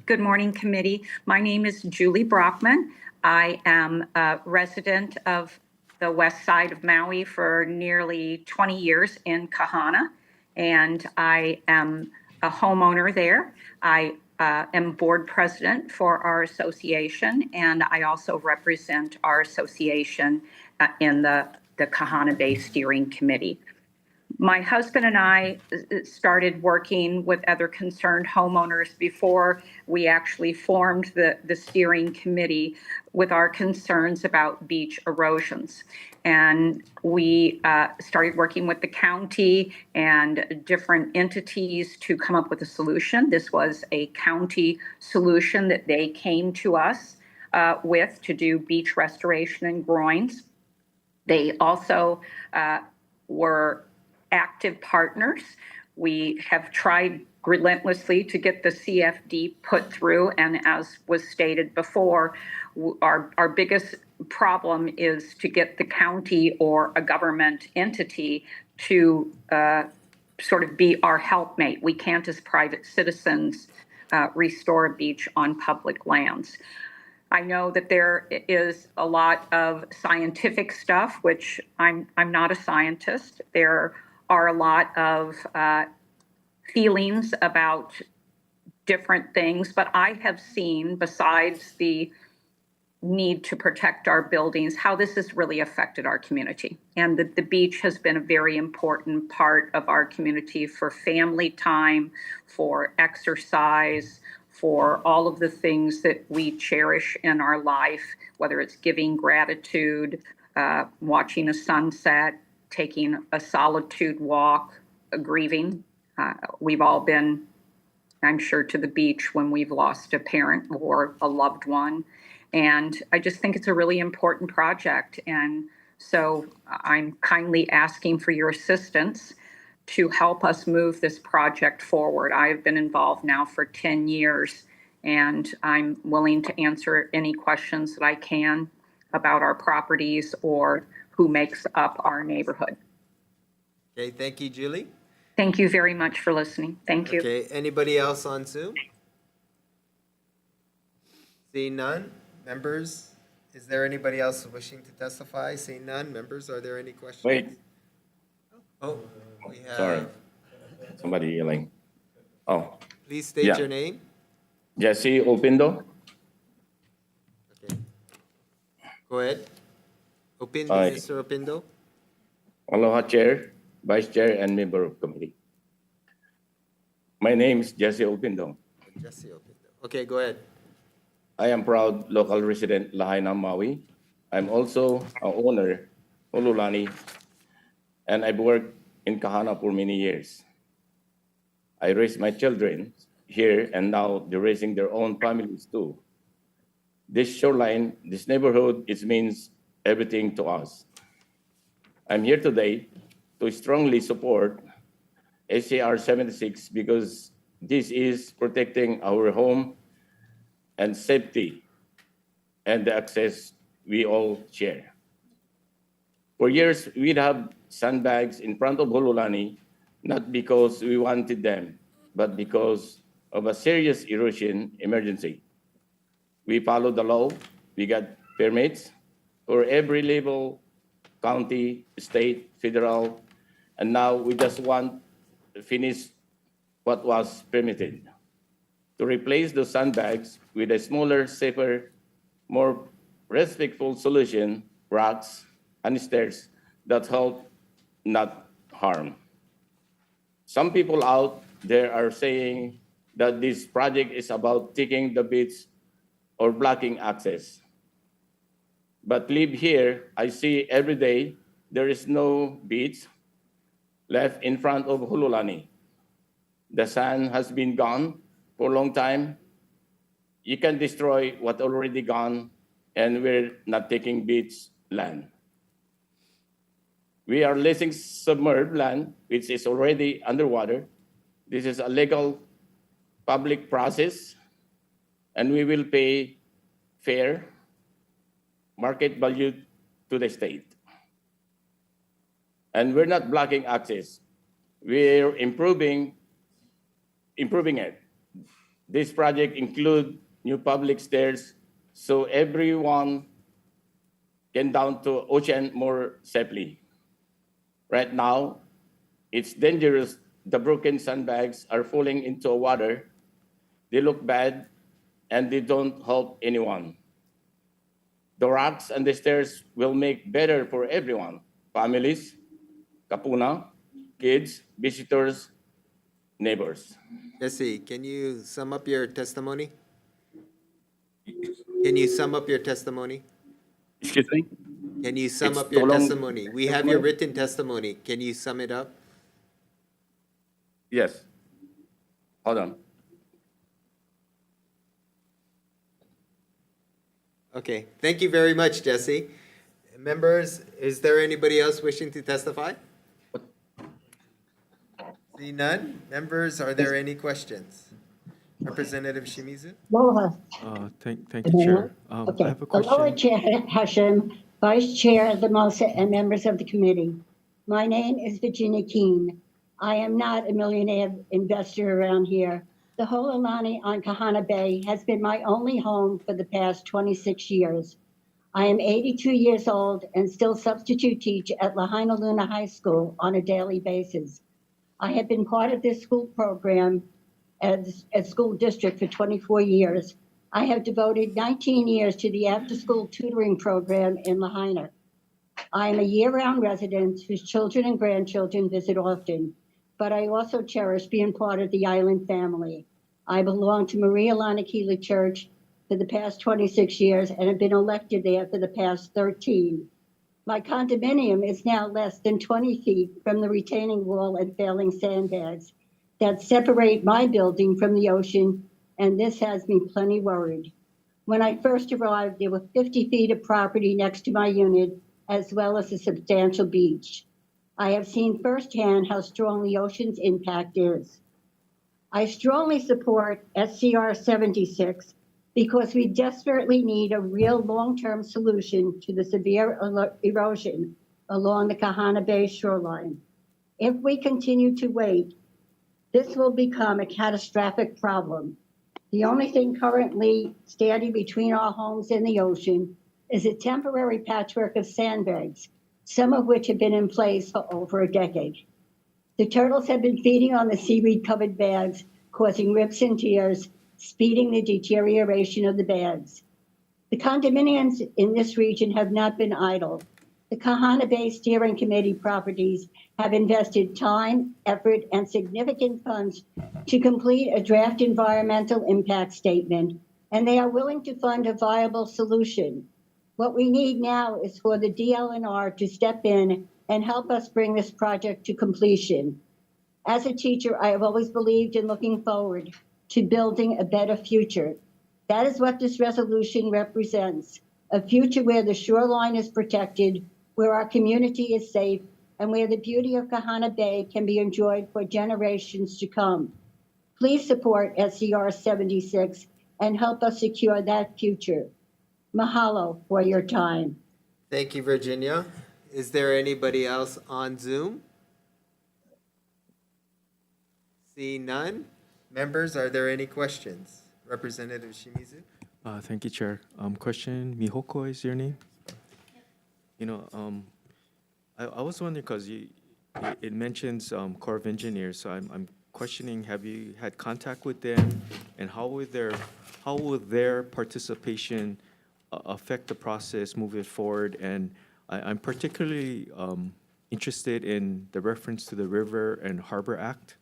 good morning, committee. My name is Julie Brockman. I am a resident of the west side of Maui for nearly 20 years in Kahana, and I am a homeowner there. I am board president for our association, and I also represent our association in the Kahana Bay Steering Committee. My husband and I started working with other concerned homeowners before we actually formed the steering committee with our concerns about beach erosions. And we started working with the county and different entities to come up with a solution. This was a county solution that they came to us with to do beach restoration and groins. They also were active partners. We have tried relentlessly to get the CFD put through, and as was stated before, our biggest problem is to get the county or a government entity to sort of be our helpmate. We can't, as private citizens, restore a beach on public lands. I know that there is a lot of scientific stuff, which I'm not a scientist. There are a lot of feelings about different things, but I have seen, besides the need to protect our buildings, how this has really affected our community. And the beach has been a very important part of our community for family time, for exercise, for all of the things that we cherish in our life, whether it's giving gratitude, watching a sunset, taking a solitude walk, grieving. We've all been, I'm sure, to the beach when we've lost a parent or a loved one. And I just think it's a really important project. And so I'm kindly asking for your assistance to help us move this project forward. I've been involved now for 10 years, and I'm willing to answer any questions that I can about our properties or who makes up our neighborhood. Okay, thank you, Julie. Thank you very much for listening. Thank you. Okay, anybody else on Zoom? Seeing none, members, is there anybody else wishing to testify? Seeing none, members, are there any questions? Wait, Oh, we have. sorry. Somebody yelling. Oh, Please state Yeah. your name. Jesse Opindo. Okay. Go ahead. Opindo, Hi. Mr. Opindo. Aloha Chair, Vice Chair, and Member of Committee. My name is Jesse Opindo. Jesse Opindo. Okay, go ahead. I am proud local resident Lahaina, Maui. I'm also an owner, Olulani, and I've worked in Kahana for many years. I raised my children here, and now they're raising their own families too. This shoreline, this neighborhood, it means everything to us. I'm here today to strongly support SCR 76 because this is protecting our home and safety and the access we all share. For years, we'd have sandbags in front of Hololani, not because we wanted them, but because of a serious erosion emergency. We followed the law, we got permits for every level, county, state, federal, and now we just want to finish what was permitted. To replace those sandbags with a smaller, safer, more respectful solution, rocks and stairs that help, not harm. Some people out there are saying that this project is about taking the beach or blocking access. But live here, I see every day there is no beach left in front of Hululani. The sand has been gone for a long time. You can destroy what already gone, and we're not taking beach land. We are leasing submerged land, which is already underwater. This is a legal public process, and we will pay fair market value to the state. And we're not blocking access. We're improving it. This project includes new public stairs so everyone can down to ocean more safely. Right now, it's dangerous. The broken sandbags are falling into water. They look bad and they don't help anyone. The rocks and the stairs will make better for everyone, families, kapuna, kids, visitors, neighbors. Jesse, can you sum up your testimony? Can you sum up your testimony? Excuse me? Can you sum It's up your too long. testimony? We have your written testimony. Can you sum it up? Yes. Hold on. Okay, thank you very much, Jesse. Members, is there anybody else wishing to testify? See none? Members, are there any questions? Representative Shimizu? Aloha. Thank you, Chair. I Okay. have a Aloha, question. Chair Hashem, Vice Chair the MOSA, and members of the committee. My name is Virginia Keene. I am not a millionaire investor around here. The Hololani on Kahana Bay has been my only home for the past 26 years. I am 82 years old and still substitute teach at Lahaina Luna High School on a daily basis. I have been part of this school program as a school district for 24 years. I have devoted 19 years to the after-school tutoring program in Lahaina. I am a year-round resident whose children and grandchildren visit often, but I also cherish being part of the island family. I belong to Maria Lanakila Church for the past 26 years and have been elected there for the past 13. My condominium is now less than 20 feet from the retaining wall and failing sandbags that separate my building from the ocean, and this has me plenty worried. When I first arrived, there were 50 feet of property next to my unit, as well as a substantial beach. I have seen firsthand how strong the ocean's impact is. I strongly support SCR 76 because we desperately need a real long-term solution to the severe erosion along the Kahana Bay shoreline. If we continue to wait, this will become a catastrophic problem. The only thing currently standing between our homes and the ocean is a temporary patchwork of sandbags, some of which have been in place for over a decade. The turtles have been feeding on the seaweed-covered bags, causing rips and tears, speeding the deterioration of the bags. The condominiums in this region have not been idle. The Kahana Bay Steering Committee properties have invested time, effort, and significant funds to complete a draft environmental impact statement, and they are willing to fund a viable solution. What we need now is for the DLNR to step in and help us bring this project to completion. As a teacher, I have always believed in looking forward to building a better future. That is what this resolution represents, a future where the shoreline is protected, where our community is safe, and where the beauty of Kahana Bay can be enjoyed for generations to come. Please support SCR 76 and help us secure that future. Mahalo for your time. Thank you, Virginia. Is there anybody else on Zoom? See none? Members, are there any questions? Representative Shimizu? Thank you, Chair. Question, Mihoko is your name? You know, I was wondering, because it mentions Corps of Engineers, so I'm questioning, have you had contact with them? And how will their participation affect the process moving forward? And I'm particularly interested in the reference to the River and Harbor Act.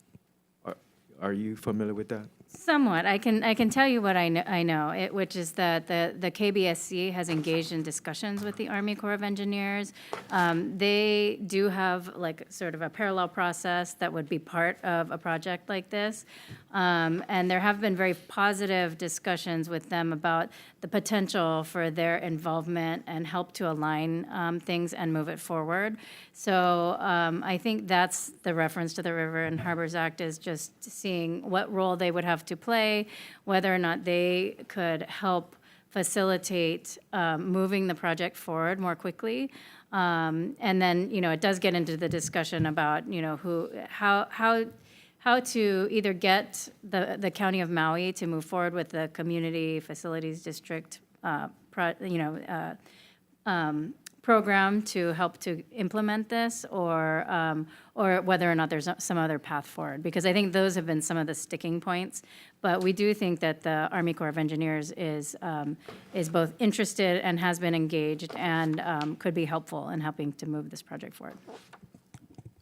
Are you familiar with that? Somewhat. I can tell you what I know, which is that the KBSC has engaged in discussions with the Army Corps of Engineers. They do have like sort of a parallel process that would be part of a project like this. And there have been very positive discussions with them about the potential for their involvement and help to align things and move it forward. So I think that's the reference to the River and Harbors Act, is just seeing what role they would have to play, whether or not they could help facilitate moving the project forward more quickly. And then, you know, it does get into the discussion about, you know, how to either get the County of Maui to move forward with the Community Facilities District, program to help to implement this, or whether or not there's some other path forward. Because I think those have been some of the sticking points. But we do think that the Army Corps of Engineers is both interested and has been engaged and could be helpful in helping to move this project forward.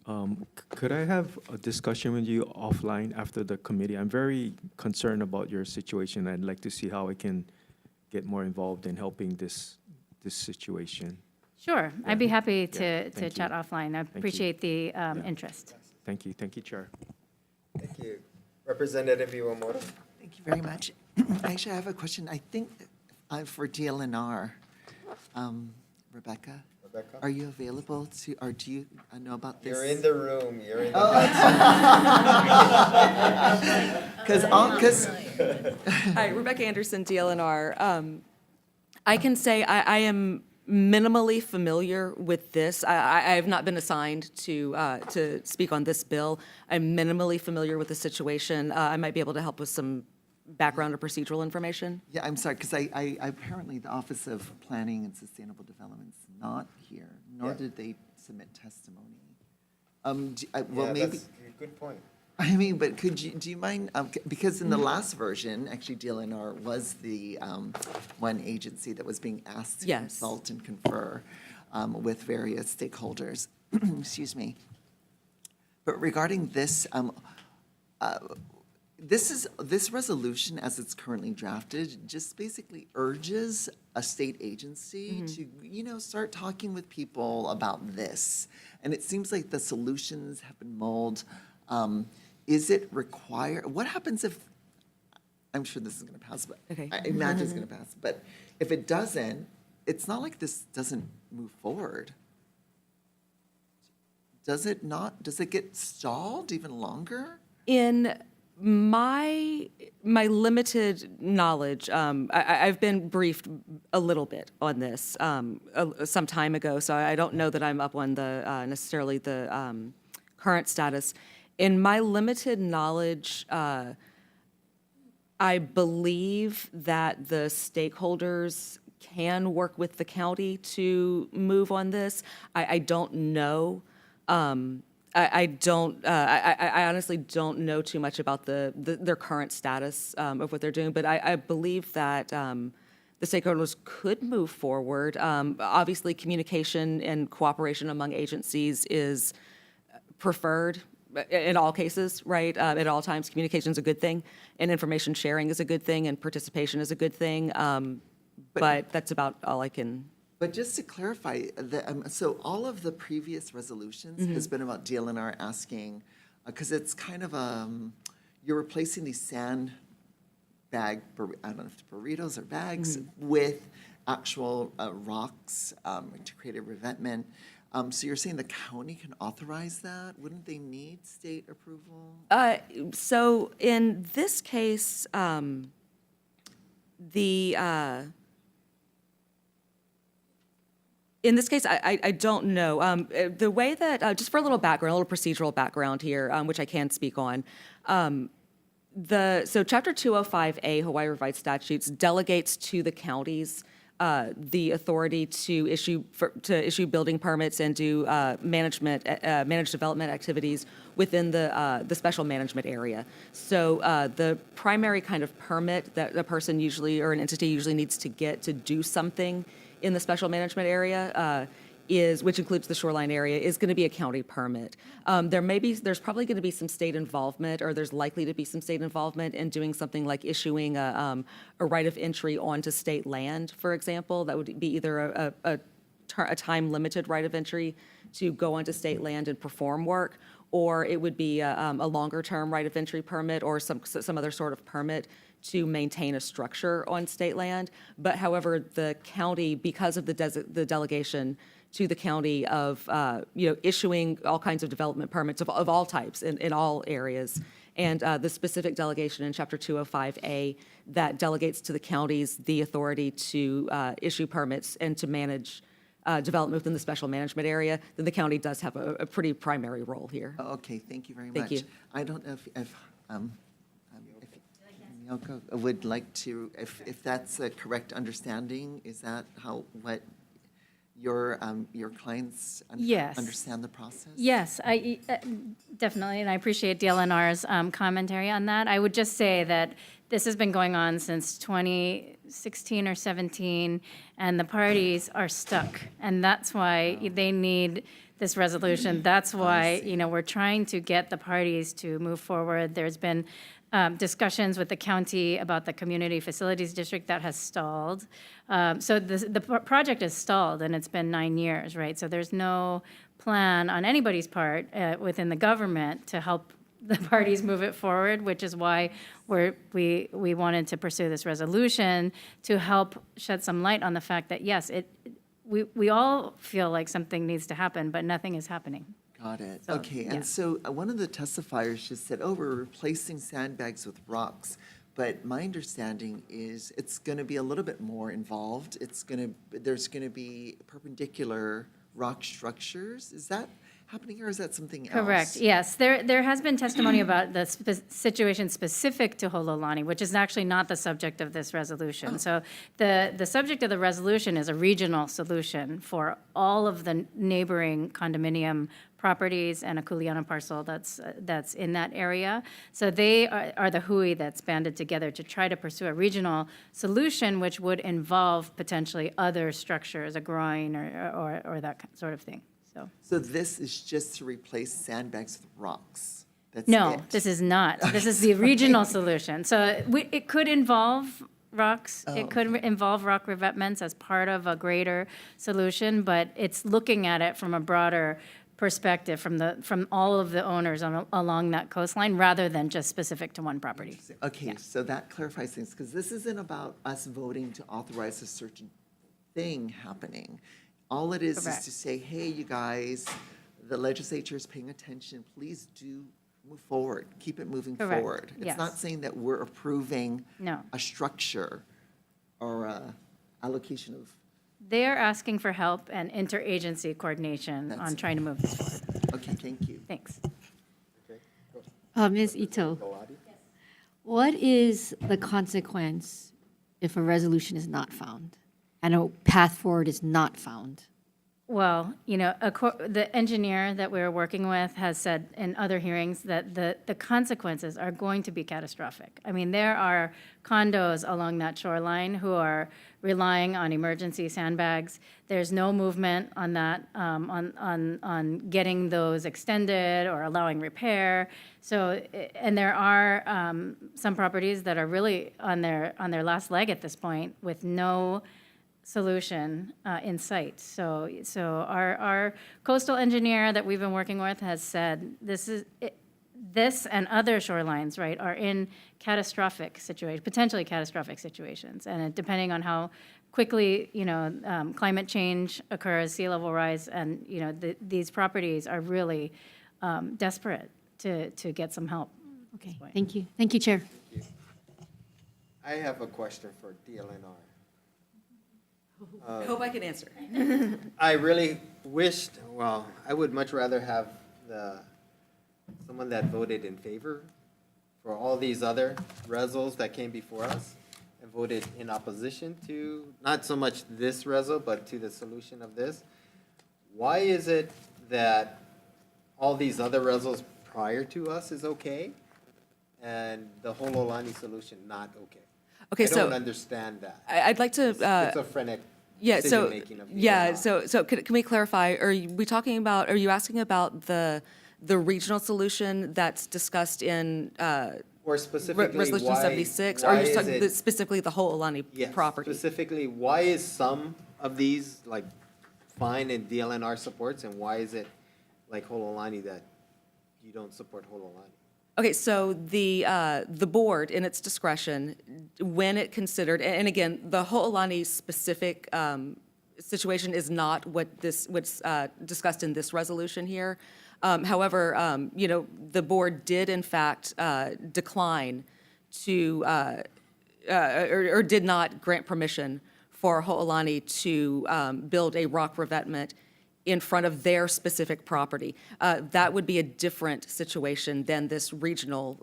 Could I have a discussion with you offline after the committee? I'm very concerned about your situation. I'd like to see how I can get more involved in helping this situation. Sure, I'd be happy to thank chat you. offline. I you. appreciate the interest. Thank you, Chair. Thank you. Representative Iwamura? Thank you very much. Actually, I have a question. I think for DLNR, Rebecca, are you available to, or do you know about this? You're in the room, you're in the Because Hi, Rebecca Anderson, DLNR. I can say I am minimally familiar with this. I have not been assigned to speak on this bill. I'm minimally familiar with the situation. I might be able to help with some background or procedural information. Yeah, I'm sorry, because I apparently the Office of Planning and Sustainable Development is not here, nor Yeah. did they submit testimony. Yeah, Maybe. that's a good point. I mean, but do you mind, because in the last version, actually DLNR was the one agency that was being asked to Yes. consult and confer with various stakeholders. Excuse me. But regarding this, this resolution, as it's currently drafted, just basically urges a state agency to, start talking with people about this. And it seems like the solutions have been mulled. Is it required? What happens if, I'm sure this is going to pass, but Okay. I imagine it's going to pass. But if it doesn't, it's not like this doesn't move forward. Does it not? Does it get stalled even longer? In my limited knowledge, I've been briefed a little bit on this some time ago, so I don't know that I'm up on the necessarily the current status. In my limited knowledge, I believe that the stakeholders can work with the county to move on this. I don't know. I honestly don't know too much about their current status of what they're doing, but I believe that the stakeholders could move forward. Obviously, communication and cooperation among agencies is preferred in all cases, right? At all times, communication is a good thing, and information sharing is a good thing, and participation is a good thing. But that's about all I can. But just to clarify, so all of the previous resolutions has been about DLNR asking, because it's kind of you're replacing these sand bag, I don't know if it's burritos or bags, with actual rocks to create a revetment. So you're saying the county can authorize that? Wouldn't they need state approval? So in this case, in this case, I don't know. The way that, just for a little background, a little procedural background here, which I can speak on. So Chapter 205A, Hawaii Revised Statutes, delegates to the counties the authority to issue building permits and do manage development activities within the special management area. So the primary kind of permit that a person usually, or an entity usually needs to get to do something in the special management area which includes the shoreline area, is going to be a county permit. There's probably going to be some state involvement, or there's likely to be some state involvement in doing something like issuing a right of entry onto state land, for example. That would be either a time-limited right of entry to go onto state land and perform work, or it would be a longer-term right of entry permit or some other sort of permit to maintain a structure on state land. But however, the county, because of the delegation to the county of issuing all kinds of development permits of all types in all areas, and the specific delegation in Chapter 205A that delegates to the counties the authority to issue permits and to manage development within the special management area, then the county does have a pretty primary role here. Okay, thank you very much. Thank you. I don't know if Miyoko would like to, if that's a correct understanding, is that what your clients Yes. understand the process? Yes, definitely, and I appreciate DLNR's commentary on that. I would just say that this has been going on since 2016 or 17, and the parties are stuck, and that's why they need this resolution. That's why, we're trying to get the parties to move forward. There's been discussions with the county about the community facilities district that has stalled. So the project is stalled, and it's been 9 years, right? So there's no plan on anybody's part within the government to help the parties move it forward, which is why we wanted to pursue this resolution to help shed some light on the fact that, yes, we all feel like something needs to happen, but nothing is happening. Got it. So, Okay, yeah. and so one of the testifiers just said, oh, we're replacing sandbags with rocks. But my understanding is it's going to be a little bit more involved. There's going to be perpendicular rock structures. Is that happening, or is that something else? Correct, yes. There has been testimony about the situation specific to Hololani, which is actually not the subject of this resolution. So the subject of the resolution is a regional solution for all of the neighboring condominium properties and a Kuleana parcel that's in that area. So they are the hui that's banded together to try to pursue a regional solution, which would involve potentially other structures, a groin or that sort of thing. So this is just to replace sandbags with rocks? That's No, it? this is not. This is the regional solution. So it could involve rocks. It could involve rock revetments as part of a greater solution, but it's looking at it from a broader perspective from all of the owners along that coastline rather than just specific to one property. Okay, so that clarifies things, because this isn't about us voting to authorize a certain thing happening. All it is Correct. to say, hey, you guys, the legislature is paying attention, please do move forward, keep it moving Correct. forward. It's Yes. not saying that we're approving No. a structure or a allocation of, They're asking for help and interagency coordination That's on it. trying to move this forward. okay, thank you. Thanks. Ms. Ito, what is the consequence if a resolution is not found and a path forward is not found? Well, the engineer that we're working with has said in other hearings that the consequences are going to be catastrophic. I mean, there are condos along that shoreline who are relying on emergency sandbags. There's no movement on that, on getting those extended or allowing repair. So, and there are some properties that are really on their last leg at this point with no solution in sight. So our coastal engineer that we've been working with has said this and other shorelines, right, are in catastrophic situations, potentially catastrophic situations. And depending on how quickly, climate change occurs, sea level rise, and, these properties are really desperate to get some help. Okay, thank you. Thank you, Chair. I have a question for DLNR. I hope I can answer. I really wished, I would much rather have someone that voted in favor for all these other resolutions that came before us and voted in opposition to, not so much this resolution, but to the solution of this. Why is it that all these other resolutions prior to us is okay and the Hololani solution not okay? Okay, I so don't understand that. I'd like to. Schizophrenic Yeah, so, decision-making of yeah, DLNR. so can we clarify, are you asking about the regional solution that's discussed in Or specifically Resolution why- 76? Or why are you is talking it- specifically the Ho'olani Yes, property? specifically, why is some of these like fine and DLNR supports, and why is it like Hololani that you don't support Hololani? Okay, so the board, in its discretion, when it considered, and again, the Ho'olani specific situation is not what's discussed in this resolution here. However, the board did in fact decline to, or did not grant permission for Ho'olani to build a rock revetment in front of their specific property. That would be a different situation than this regional.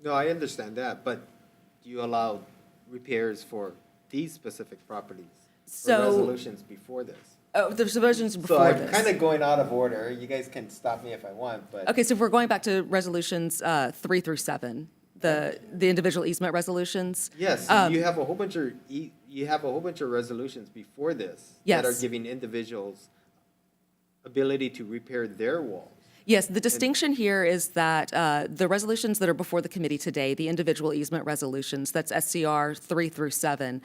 No, I understand that, but do you allow repairs for these specific properties? So- Or resolutions before this? Oh, there's versions So before I'm this. kind of going out of order. You guys can stop me if I want, but. Okay, so if we're going back to resolutions 3 through 7, the individual easement resolutions. Yes, you have a whole bunch of, you have a whole bunch of resolutions before this. That are Yes. giving individuals ability to repair their walls. Yes, the distinction here is that the resolutions that are before the committee today, the individual easement resolutions, that's SCR 3 through 7,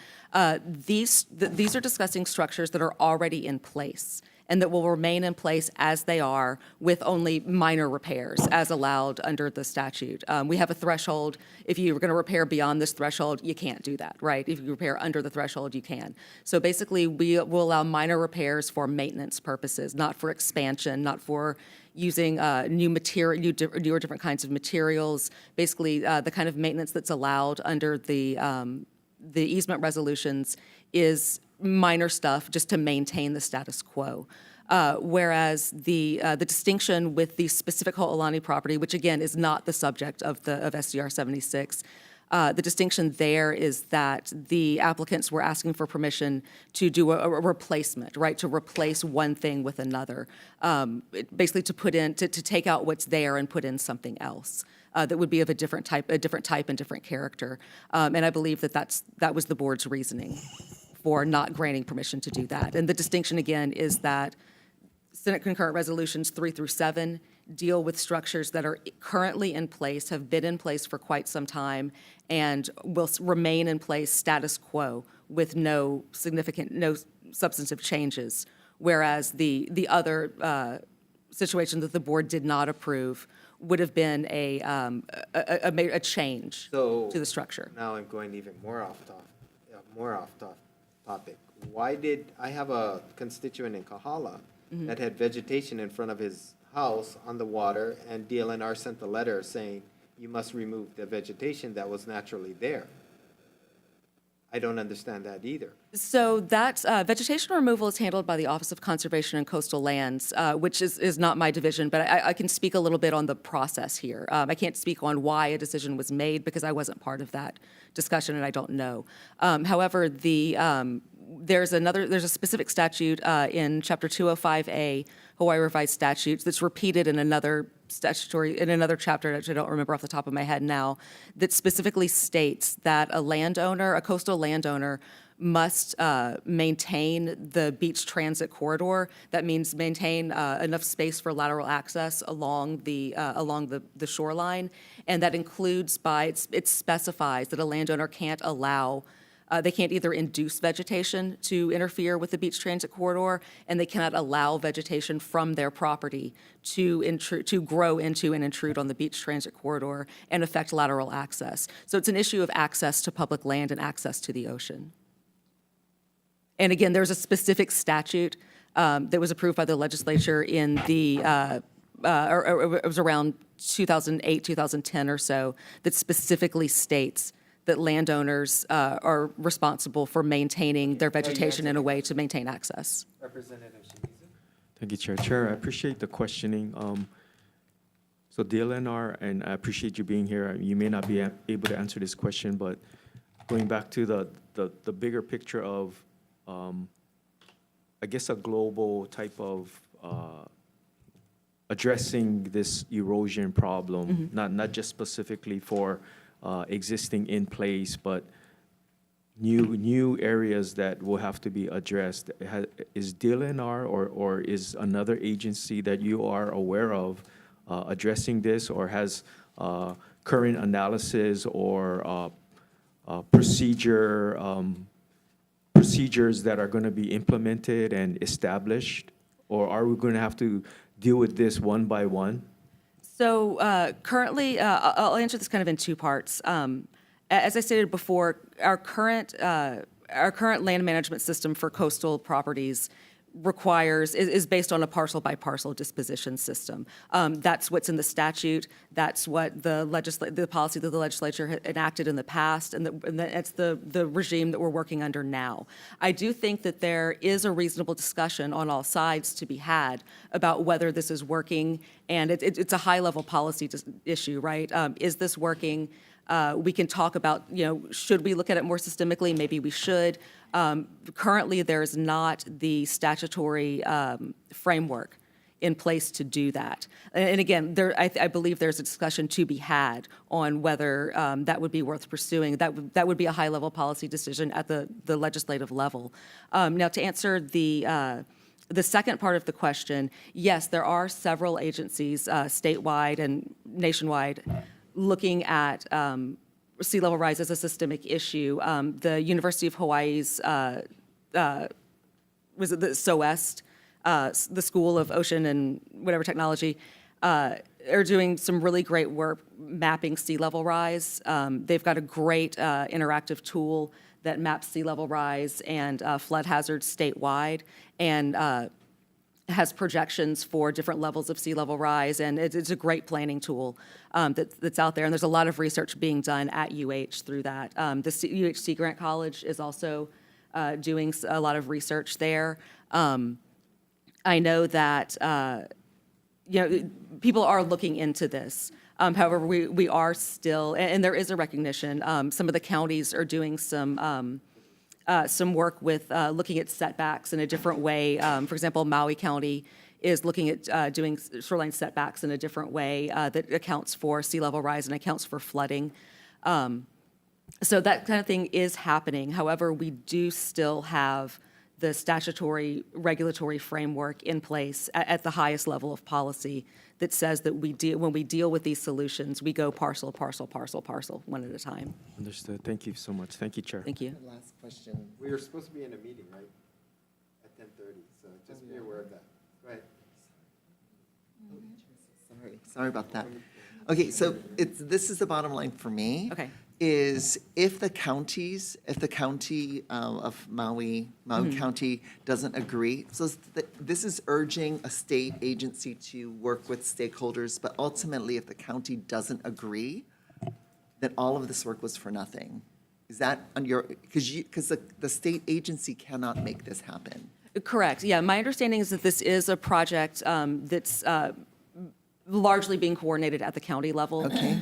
these are discussing structures that are already in place and that will remain in place as they are with only minor repairs as allowed under the statute. We have a threshold. If you were going to repair beyond this threshold, you can't do that, right? If you repair under the threshold, you can. So basically, we will allow minor repairs for maintenance purposes, not for expansion, not for using new material, newer different kinds of materials. Basically, the kind of maintenance that's allowed under the easement resolutions is minor stuff just to maintain the status quo. Whereas the distinction with the specific Ho'olani property, which again is not the subject of SCR 76, the distinction there is that the applicants were asking for permission to do a replacement, right? To replace one thing with another, basically to take out what's there and put in something else that would be of a different type and different character. And I believe that was the board's reasoning for not granting permission to do that. And the distinction again is that Senate concurrent resolutions 3 through 7 deal with structures that are currently in place, have been in place for quite some time, and will remain in place status quo with no substantive changes. Whereas the other situation that the board did not approve would have been a change to the structure. Now I'm going even more off topic. Why did, I have a constituent in Kahala that had vegetation in front of his house on the water, and DLNR sent the letter saying, you must remove the vegetation that was naturally there. I don't understand that either. So that vegetation removal is handled by the Office of Conservation and Coastal Lands, which is not my division, but I can speak a little bit on the process here. I can't speak on why a decision was made because I wasn't part of that discussion and I don't know. However, there's a specific statute in Chapter 205A, Hawaii Revised Statutes, that's repeated in another chapter, which I don't remember off the top of my head now, that specifically states that a coastal landowner, must maintain the beach transit corridor. That means maintain enough space for lateral access along the shoreline, and that includes it specifies that a landowner can't allow. They can't either induce vegetation to interfere with the beach transit corridor, and they cannot allow vegetation from their property to grow into and intrude on the beach transit corridor and affect lateral access. So it's an issue of access to public land and access to the ocean. And again, there's a specific statute that was approved by the legislature in it was around 2008, 2010 or so, that specifically states that landowners are responsible for maintaining their vegetation in a way to maintain access. Representative Shimizu? Thank you, Chair. Chair, I appreciate the questioning. So DLNR, and I appreciate you being here. You may not be able to answer this question, but going back to the bigger picture of, I guess, a global type of addressing this erosion problem, not just specifically for existing in place, but new areas that will have to be addressed. Is DLNR or is another agency that you are aware of addressing this, or has current analysis or procedures that are going to be implemented and established, or are we going to have to deal with this one by one? So currently, I'll answer this kind of in two parts. As I stated before, our current land management system for coastal properties is based on a parcel by parcel disposition system. That's what's in the statute. That's what the policy that the legislature enacted in the past, and that's the regime that we're working under now. I do think that there is a reasonable discussion on all sides to be had about whether this is working, and it's a high-level policy issue, right? Is this working? We can talk about, should we look at it more systemically? Maybe we should. Currently, there's not the statutory framework in place to do that. And again, I believe there's a discussion to be had on whether that would be worth pursuing. That would be a high-level policy decision at the legislative level. Now, to answer the second part of the question, yes, there are several agencies, statewide and nationwide, looking at sea level rise as a systemic issue. The University of Hawaii's, was it the SOEST, the School of Ocean and whatever technology, are doing some really great work mapping sea level rise. They've got a great interactive tool that maps sea level rise and flood hazards statewide, and has projections for different levels of sea level rise, and it's a great planning tool that's out there. And there's a lot of research being done at UH through that. The UH Sea Grant College is also doing a lot of research there. I know that people are looking into this. However, we are still, and there is a recognition. Some of the counties are doing some work with looking at setbacks in a different way. For example, Maui County is looking at doing shoreline setbacks in a different way that accounts for sea level rise and accounts for flooding. So that kind of thing is happening. However, we do still have the statutory regulatory framework in place at the highest level of policy that says that when we deal with these solutions, we go parcel, one at a time. Understood. Thank you so much. Thank you, Chair. Thank you. Last question. We were supposed to be in a meeting, right? At 10:30, so just be aware of that. Go ahead. Sorry about that. Okay, so this is the bottom line for me. Okay. Is if the county of Maui County doesn't agree, so this is urging a state agency to work with stakeholders, but ultimately if the county doesn't agree, then all of this work was for nothing. Is that on your, because the state agency cannot make this happen? Correct. Yeah, my understanding is that this is a project that's largely being coordinated at the county level. Okay,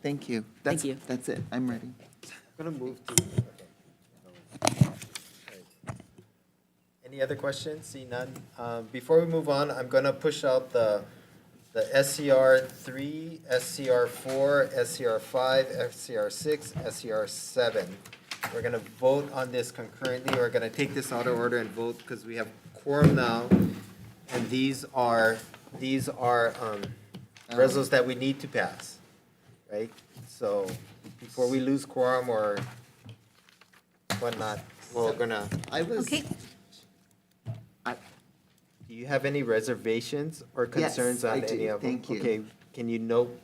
thank you. Thank you. That's it, I'm ready. I'm going to move to, okay. Any other questions? See none. Before we move on, I'm going to push out the SCR 3, SCR 4, SCR 5, SCR 6, SCR 7. We're going to vote on this concurrently. We're going to take this out of order and vote because we have quorum now. And these are resolutions that we need to pass, right? So before we lose quorum or whatnot, we're gonna. Okay. Do you have any reservations or concerns on any of them? Thank you. Okay, can you note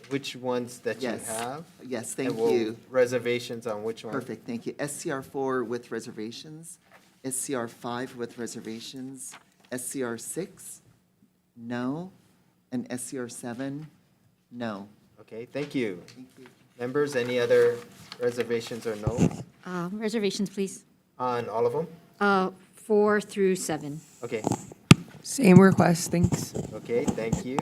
which ones that you Yes. have? Yes, And thank we'll- you. Reservations on which one? Perfect, thank you. SCR 4 with reservations, SCR 5 with reservations, SCR 6, no, and SCR 7, no. Okay, thank you. Thank you. Members, any other reservations or no Reservations, please. on all of them? 4 through 7. Okay, Same request, thanks. okay, thank you.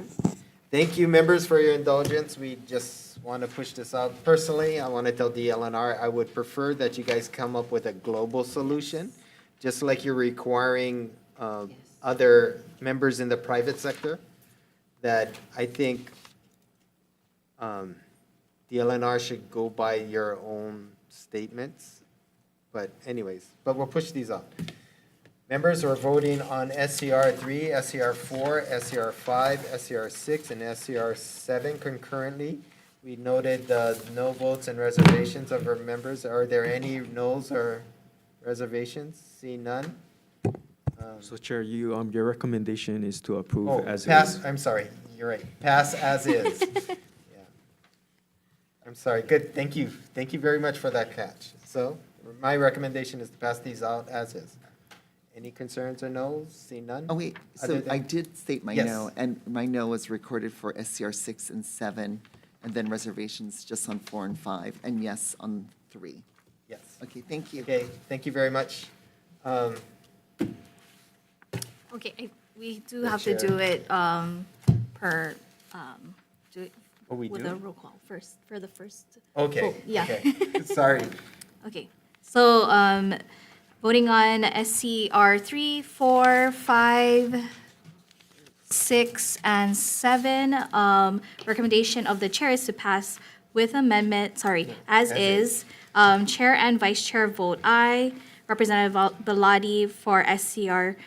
Thank you, members, for your indulgence. We just want to push this out. Personally, I want to tell DLNR, I would prefer that you guys come up with a global solution, just like you're requiring other members in the private sector, that I think DLNR should go by your own statements. But anyways, we'll push these out. Members, we're voting on SCR 3, SCR 4, SCR 5, SCR 6, and SCR 7 concurrently. We noted the no votes and reservations of our members. Are there any noes or reservations? See none? So Chair, your recommendation is to approve Oh, as pass, is. I'm sorry, you're right. Pass as is. Yeah. I'm sorry, good, thank you. Thank you very much for that catch. So my recommendation is to pass these out as is. Any concerns or no's? See none? Oh, wait, Other so than- I did state my Yes. no, and my no was recorded for SCR 6 and 7, and then reservations just on 4 and 5, and yes on 3. Yes. Okay, thank you. Okay, thank you very much. Okay, we do The have to chair. do it per, Oh, we with do? a roll call first, for the first. Okay, vote. Yeah. okay. Sorry. Okay, so voting on SCR 3, 4, 5, 6, and 7. Recommendation of the chair is to pass with amendment, as is. Chair and vice chair vote aye. Representative Bellotti for SCR,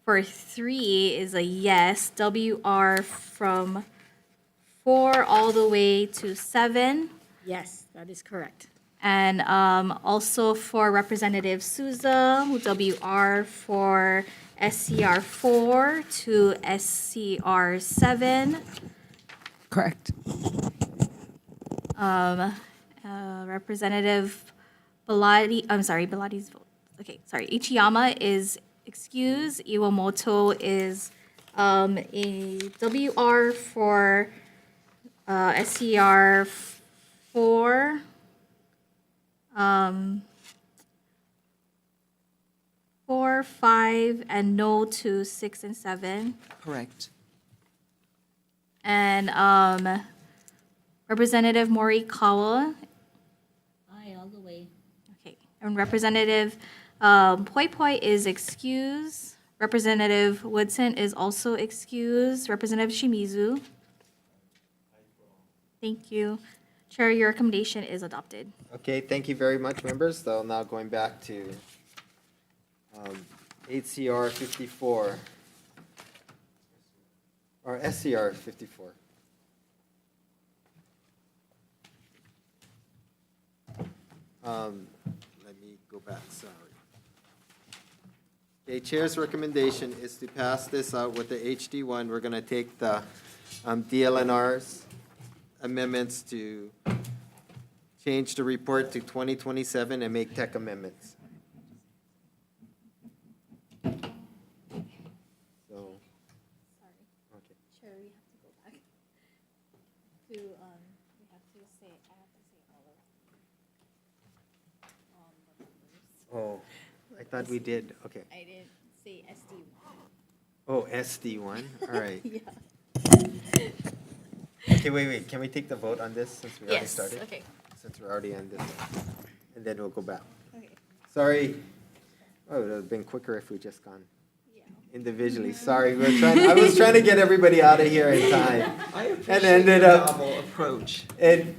for 3 is a yes. WR from 4 all the way to 7. Yes, that is correct. And also for Representative Souza, WR for SCR 4 to SCR 7. Correct. Representative Bellotti, Bellotti's vote. Okay, sorry, Ichiyama is excused. Iwamoto is a WR for SCR 4. 4, 5, and no to 6 and 7. Correct. And Representative Morikawa. Aye, all the way. Okay. And Representative Poi Poi is excused. Representative Woodson is also excused. Representative Shimizu. Thank you. Chair, your recommendation is adopted. Okay, thank you very much, members. So now going back to HCR 54, or SCR 54. Let me go back, sorry. Okay, Chair's recommendation is to pass this out with the HD1. We're going to take the DLNR's amendments to change the report to 2027 and make tech amendments. So, okay. Chair, we have to go back to, we have to say, I have to say all of Oh, I thought we did, okay. I didn't say SD. Oh, SD1, all right. Yeah. Okay, wait, can we take the vote on this since we already Yes, started? okay. Since we're already on this one, and then we'll go back. Okay. Sorry. Oh, it would have been quicker if we just gone individually. Sorry, I was trying to get everybody out of here in time. I And appreciate ended the up, novel approach. it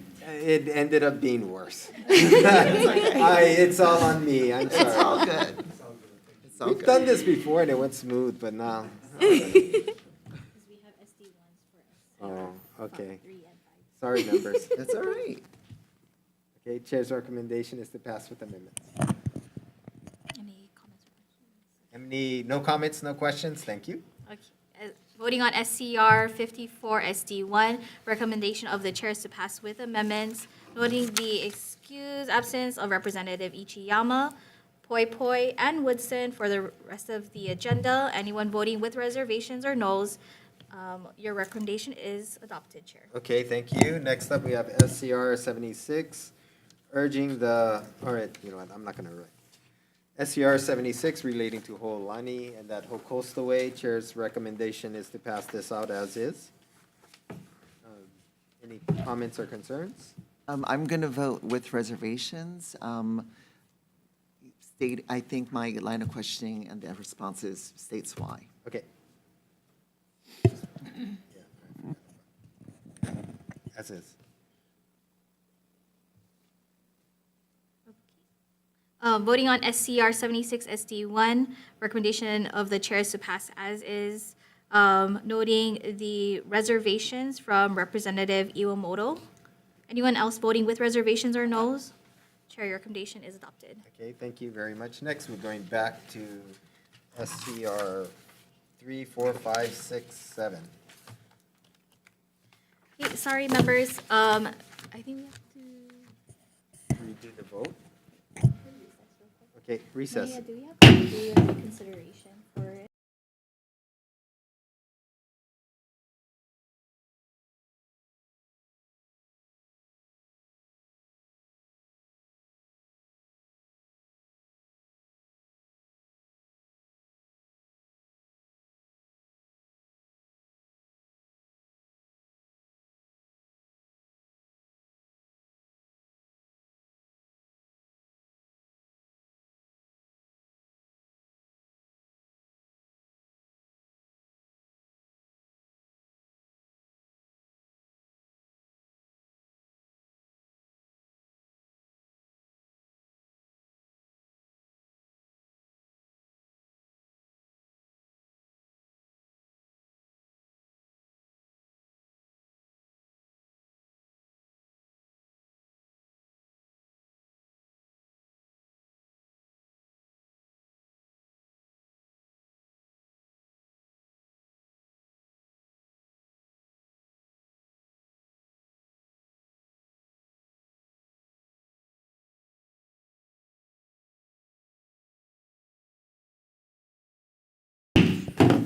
ended up being worse. It's all on me, I'm sorry. It's all good. It's all We've good. done this before and it went smooth, but now. Oh, okay. Sorry, members. That's all right. Okay, Chair's recommendation is to pass with amendments. Any comments or questions? No comments, no questions? Thank you. Okay. Voting on SCR 54 SD1, recommendation of the chair is to pass with amendments, noting the excused absence of Representative Ichiyama, Poi Poi, and Woodson for the rest of the agenda. Anyone voting with reservations or noes, your recommendation is adopted, Chair. Okay, thank you. Next up, we have SCR 76, urging the, all right, you know what, I'm not gonna write. SCR 76 relating to Ho'olani and that Ho'ocosta Way. Chair's recommendation is to pass this out as is. Any comments or concerns? I'm going to vote with reservations. I think my line of questioning and the responses states why. Okay. As is. Voting on SCR 76 SD1, recommendation of the chair is to pass as is, noting the reservations from Representative Iwamoto. Anyone else voting with reservations or noes? Chair, your recommendation is adopted. Okay, thank you very much. Next, we're going back to SCR 3, 4, 5, 6, 7. Okay, sorry, members. I think we have to. Redo the vote. Okay, recess. Maria, do we have to do a reconsideration for it?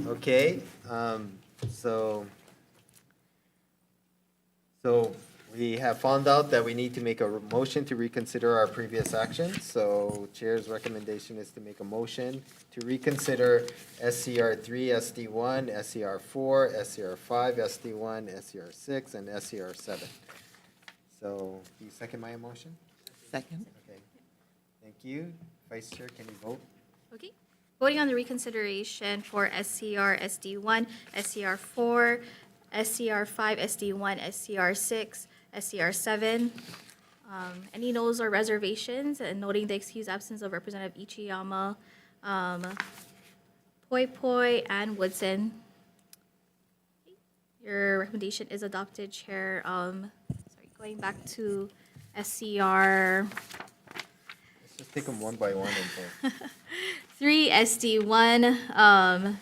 Okay, so we have found out that we need to make a motion to reconsider our previous actions. So Chair's recommendation is to make a motion to reconsider SCR 3, SD 1, SCR 4, SCR 5, SD 1, SCR 6, and SCR 7. So, do you second my motion? Second. Okay. Thank you. Vice Chair, can you vote? Okay. Voting on the reconsideration for SCR SD1, SCR 4, SCR 5, SD1, SCR 6, SCR 7. Any noes or reservations? And noting the excused absence of Representative Ichiyama, Poi Poi, and Woodson. Your recommendation is adopted, Chair. Sorry, going back to SCR Let's just take them one by one and vote. 3 SD1,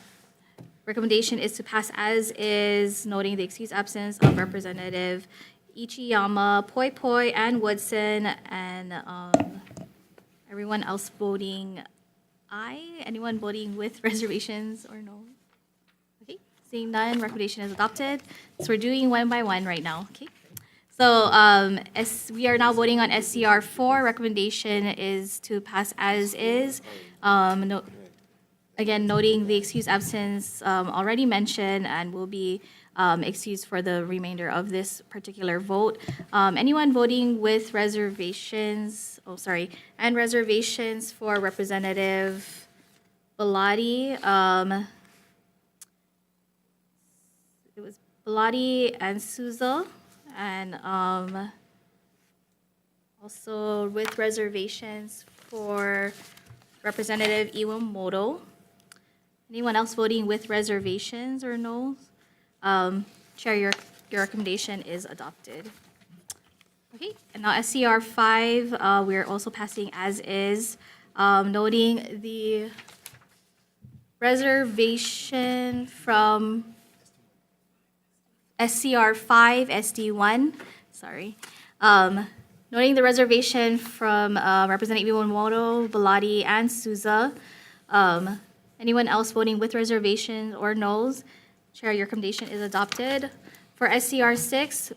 recommendation is to pass as is, noting the excused absence of Representative Ichiyama, Poi Poi, and Woodson, and everyone else voting aye. Anyone voting with reservations or no? Okay, seeing none, recommendation is adopted. So we're doing one by one right now, okay? So we are now voting on SCR 4. Recommendation is to pass as is. Again, noting the excused absence already mentioned and will be excused for the remainder of this particular vote. Anyone voting with reservations, and reservations for Representative Bellotti. It was Bellotti and Souza. And also with reservations for Representative Iwamoto. Anyone else voting with reservations or no? Chair, your recommendation is adopted. Okay, and now SCR 5, we're also passing as is, noting the reservation from SCR 5, SD1, noting the reservation from Representative Iwamoto, Bellotti, and Souza. Anyone else voting with reservations or noes? Chair, your recommendation is adopted. For SCR 6,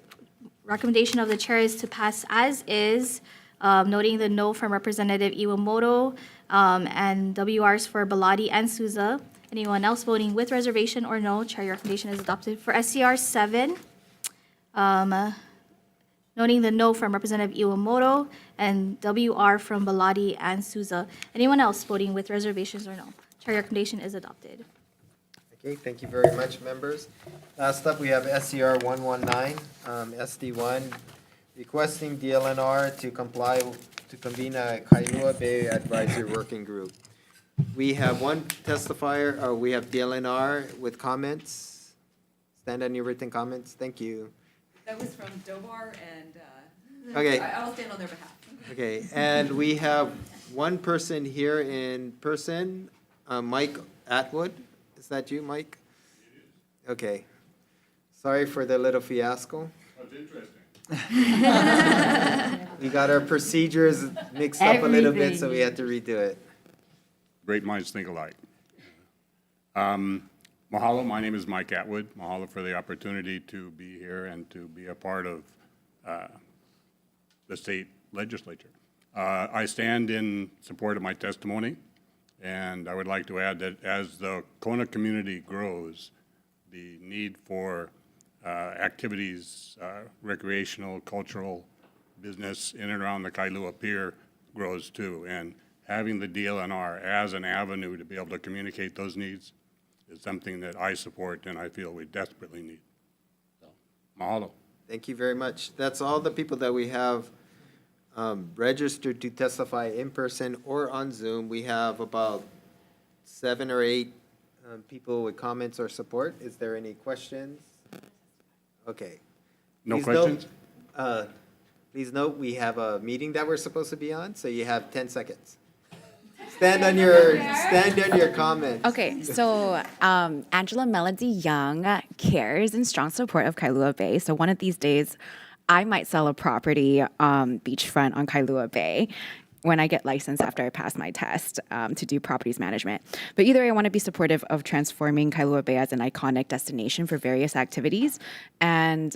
recommendation of the chair is to pass as is, noting the no from Representative Iwamoto, and WRs for Bellotti and Souza. Anyone else voting with reservation or no? Chair, your recommendation is adopted. For SCR 7, noting the no from Representative Iwamoto and WR from Bellotti and Souza. Anyone else voting with reservations or no? Chair, your recommendation is adopted. Okay, thank you very much, members. Last up, we have SCR 119, SD1, requesting DLNR to comply to convene a Kailua Bay Advisory Working Group. We have one testifier, we have DLNR with comments. Stand on your written comments. Thank you. That was from Dobar and, Okay. I'll stand on their behalf. Okay, and we have one person here in person, Mike Atwood. Is that you, Mike? Okay. Sorry for the little fiasco. That's interesting. We got our procedures mixed up a little bit, so we had to redo it. Great minds think alike. Mahalo, my name is Mike Atwood. Mahalo for the opportunity to be here and to be a part of the state legislature. I stand in support of my testimony, and I would like to add that as the Kona community grows, the need for activities, recreational, cultural, business in and around the Kailua Pier grows too. And having the DLNR as an avenue to be able to communicate those needs is something that I support and I feel we desperately need. So, mahalo. Thank you very much. That's all the people that we have registered to testify in person or on Zoom. We have about 7 or 8 people with comments or support. Is there any questions? Okay. No Please questions? note- Please note, we have a meeting that we're supposed to be on, so you have 10 seconds. Stand on your comments. Okay, so Angela Melody Young cares in strong support of Kailua Bay. So one of these days, I might sell a property beachfront on Kailua Bay. when I get licensed after I pass my test to do properties management. But either way, I want to be supportive of transforming Kailua Bay as an iconic destination for various activities. And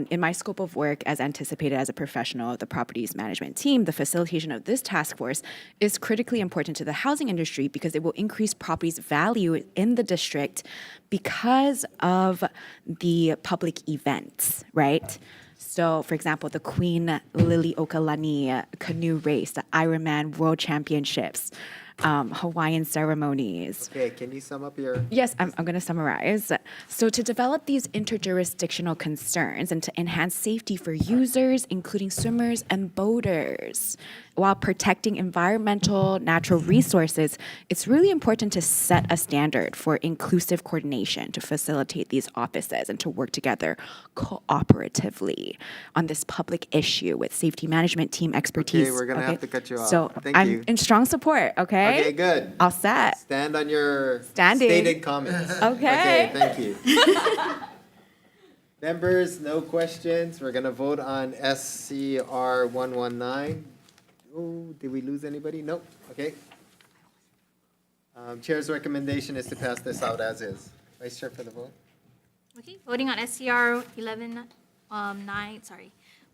in my scope of work, as anticipated as a professional of the properties management team, the facilitation of this task force is critically important to the housing industry because it will increase properties value in the district because of the public events, right? So, for example, the Queen Liliuokalani canoe race, the Ironman World Championships, Hawaiian ceremonies. Okay, can you sum up your? Yes, I'm going to summarize. So to develop these interjurisdictional concerns and to enhance safety for users, including swimmers and boaters, while protecting environmental natural resources, it's really important to set a standard for inclusive coordination to facilitate these offices and to work together cooperatively on this public issue with safety management team expertise. Okay, we're going to have to cut you off. So Thank I'm you. in strong support, okay? Okay, good. All set. Stand on your Standing. stated comments. Okay. Okay, thank you. Members, no questions. We're going to vote on SCR 119. Oh, did we lose anybody? Nope. Okay. Chair's recommendation is to pass this out as is. Vice Chair for the vote. Okay, voting on SCR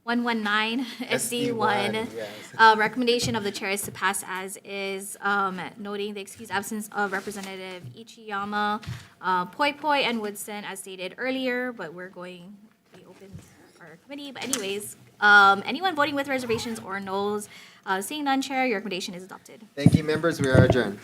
119, SD1. yes. Recommendation of the chair is to pass as is, noting the excused absence of Representative Ichiyama, Poi Poi, and Woodson as stated earlier, but we open our committee. But anyways, anyone voting with reservations or noes, seeing none, Chair, your recommendation is adopted. Thank you, members. We are adjourned.